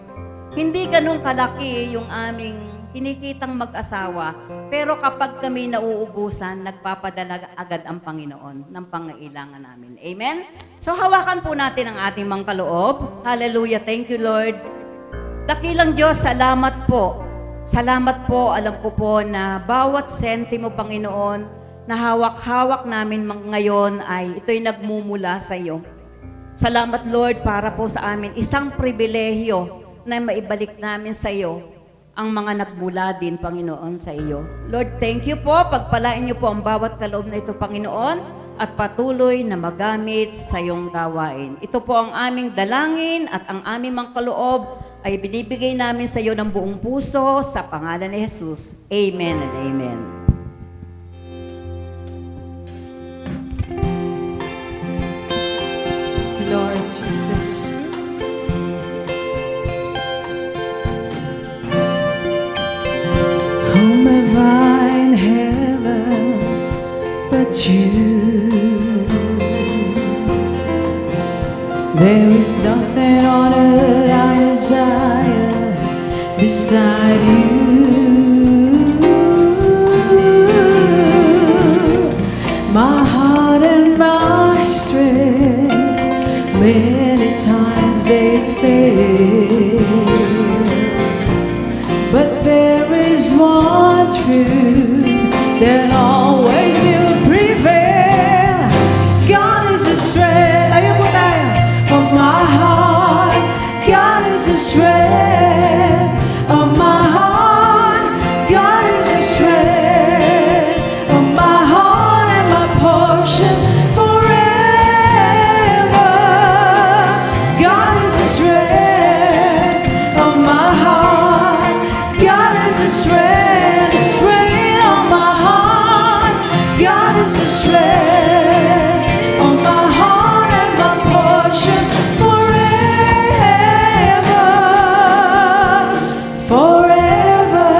Hindi ganun kalaki yung aming kinikitang mag-asawa, pero kapag kami nauubusan, nagpapadala agad ang Panginoon ng pangailangan namin. Amen? So hawakan po natin ang ating mga kaloob. Hallelujah. Thank you, Lord. Dakilang Diyos, salamat po. Salamat po, alam ko po na bawat sentimo, Panginoon, na hawak-hawak namin ngayon ay ito'y nagmumula sa iyo. Salamat, Lord, para po sa amin isang pribilehyo na maibalik namin sa iyo ang mga nagmula din, Panginoon, sa iyo. Lord, thank you po. Pagpalain niyo po ang bawat kaloob na ito, Panginoon, at patuloy na magamit sa iyong gawain. Ito po ang aming dalangin at ang aming mga kaloob ay binibigay namin sa iyo ng buong puso sa pangalan ni Jesus. Amen and amen. Lord Jesus. Whom have I in heaven but you? There is nothing on earth I desire beside you. My heart and my strength, many times they fail, but there is one truth that always will prevail. God is the strength, ayun po tayo, of my heart. God is the strength of my heart. God is the strength of my heart and my portion forever. God is the strength of my heart. God is the strength of my heart. God is the strength of my heart and my portion forever, forever.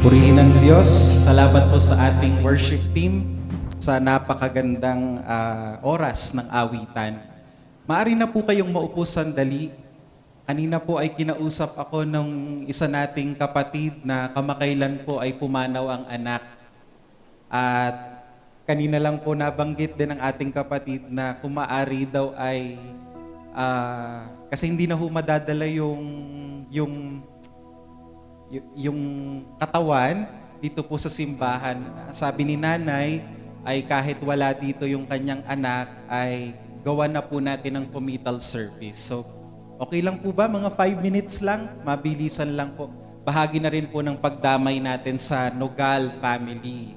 Purihin ang Diyos. Salamat po sa ating worship team sa napakagandang oras ng awitan. Maari na po kayong maupo sandali. Kanina po ay kinausap ako ng isa nating kapatid na kamakailan po ay pumanaw ang anak. At kanina lang po nabanggit din ng ating kapatid na kung maaari daw ay kasi hindi na ho madadala yung katawan dito po sa simbahan. Sabi ni nanay ay kahit wala dito yung kanyang anak ay gawa na po natin ng committal service. So okay lang po ba? Mga 5 minutes lang, mabilisan lang po. Bahagi na rin po ng pagdamay natin sa Nogal family.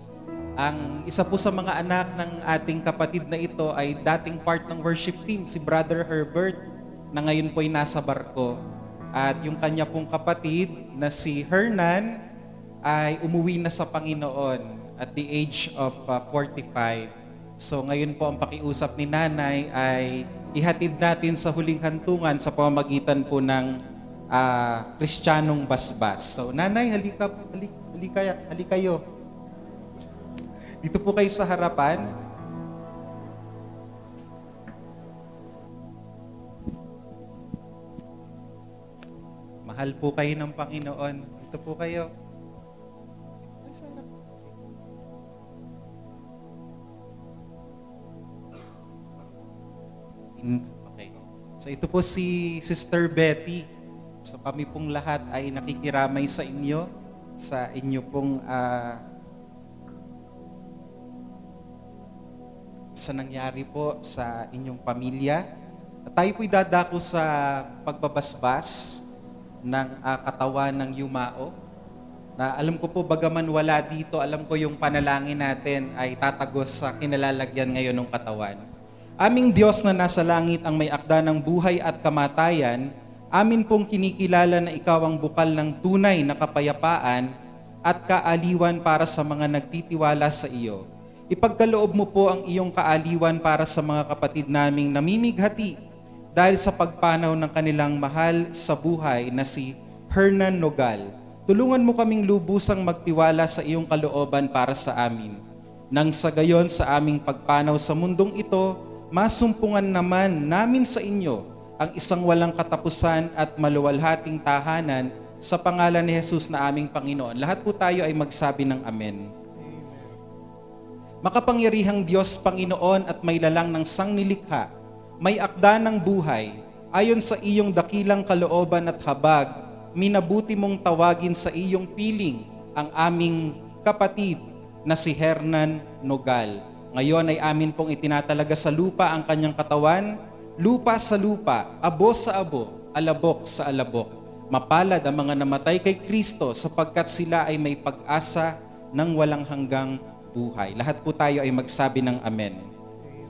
Ang isa po sa mga anak ng ating kapatid na ito ay dating part ng worship team, si Brother Herbert, na ngayon po ay nasa barko. At yung kanya pong kapatid na si Hernan ay umuwi na sa Panginoon at the age of 45. So ngayon po ang pakiusap ni nanay ay ihatid natin sa huling hantungan sa pamamagitan po ng Kristiyanong basbas. So nanay, halika kayo. Dito po kayo sa harapan. Mahal po kayo ng Panginoon. Dito po kayo. Okay. So ito po si Sister Betty. So kami pong lahat ay nakikiramay sa inyo pong sa nangyari po sa inyong pamilya. At tayo po'y dadako sa pagbabasbas ng katawan ng yumao. Na alam ko po, bagaman wala dito, alam ko yung panalangin natin ay tatagos sa kinalalagyan ngayon ng katawan. Aming Diyos na nasa langit ang may akda ng buhay at kamatayan, amin pong kinikilala na ikaw ang bukal ng tunay na kapayapaan at kaaliwan para sa mga nagtitiwala sa iyo. Ipagkaloob mo po ang iyong kaaliwan para sa mga kapatid naming namimighati dahil sa pagpanaw ng kanilang mahal sa buhay na si Hernan Nogal. Tulungan mo kaming lubusang magtiwala sa iyong kalooban para sa amin. Nang sa gayon sa aming pagpanaw sa mundong ito, masumpungan naman namin sa inyo ang isang walang katapusan at maluwalhating tahanan sa pangalan ni Jesus na aming Panginoon. Lahat po tayo ay magsabi ng Amen. Makapangyarihang Diyos, Panginoon at may lalang ng sangnilikha, may akda ng buhay, ayon sa iyong dakilang kalooban at habag, minabuti mong tawagin sa iyong piling ang aming kapatid na si Hernan Nogal. Ngayon ay amin pong itinatalaga sa lupa ang kanyang katawan lupa sa lupa, abo sa abo, alabok sa alabok. Mapalad ang mga namatay kay Kristo sapagkat sila ay may pag-asa ng walang hanggang buhay. Lahat po tayo ay magsabi ng amen.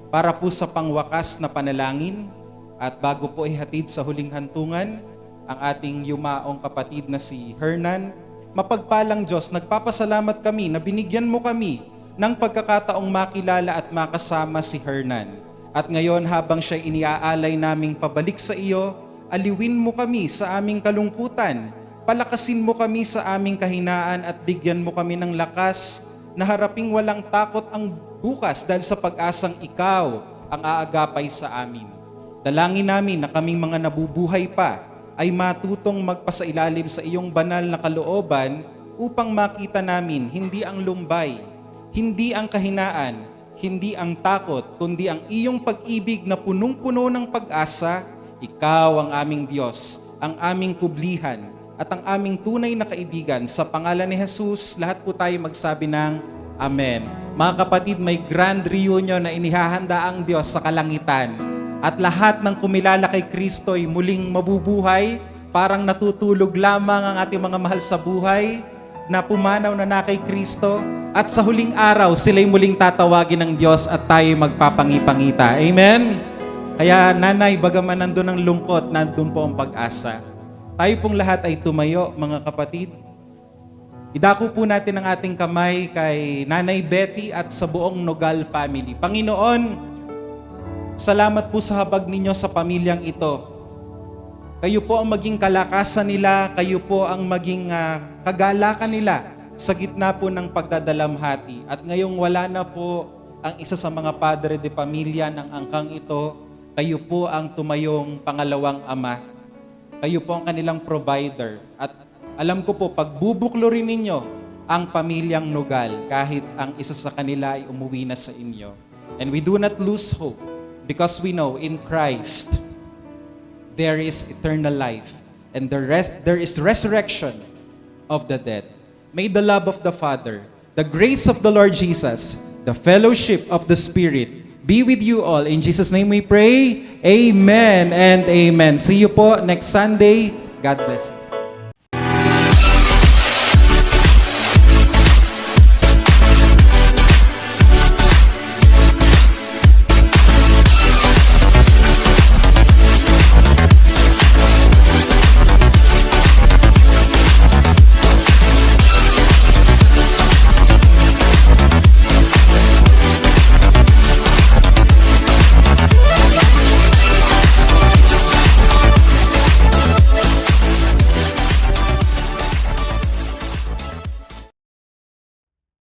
Para po sa pangwakas na panalangin at bago po ihatid sa huling hantungan ang ating yumaong kapatid na si Hernan, mapagpalang Diyos, nagpapasalamat kami na binigyan mo kami ng pagkakataong makilala at makasama si Hernan. At ngayon habang siya iniaalay naming pabalik sa iyo, aliwin mo kami sa aming kalungkutan, palakasin mo kami sa aming kahinaan at bigyan mo kami ng lakas na haraping walang takot ang bukas dahil sa pag-asang ikaw ang aagapay sa amin. Dalangin namin na kaming mga nabubuhay pa ay matutong magpasailalim sa iyong banal na kalooban upang makita namin hindi ang lumbay, hindi ang kahinaan, hindi ang takot, kundi ang iyong pag-ibig na punong-puno ng pag-asa. Ikaw ang aming Diyos, ang aming kublihan, at ang aming tunay na kaibigan. Sa pangalan ni Jesus, lahat po tayo magsabi ng Amen. Mga kapatid, may grand reunion na inihahanda ang Diyos sa kalangitan. At lahat ng kumilala kay Kristo ay muling mabubuhay, parang natutulog lamang ang ating mga mahal sa buhay, na pumanaw na kay Kristo. At sa huling araw, sila'y muling tatawagin ng Diyos at tayo'y magpapangipangita. Amen? Kaya nanay, bagaman nandun ang lungkot, nandun po ang pag-asa. Tayo pong lahat ay tumayo, mga kapatid. Idako po natin ang ating kamay kay Nanay Betty at sa buong Nogal family. Panginoon, salamat po sa habag ninyo sa pamilyang ito. Kayo po ang maging kalakasan nila, kayo po ang maging kagalakan nila sa gitna po ng pagdadalamhati. At ngayong wala na po ang isa sa mga padre de pamilya ng angkang ito, kayo po ang tumayong pangalawang ama. Kayo po ang kanilang provider. At alam ko po, pagbubuklo rin ninyo ang pamilyang Nogal kahit ang isa sa kanila ay umuwi na sa inyo. And we do not lose hope because we know in Christ there is eternal life and there is resurrection of the dead. May the love of the Father, the grace of the Lord Jesus, the fellowship of the Spirit be with you all. In Jesus' name we pray. Amen and amen. See you po next Sunday. God bless you.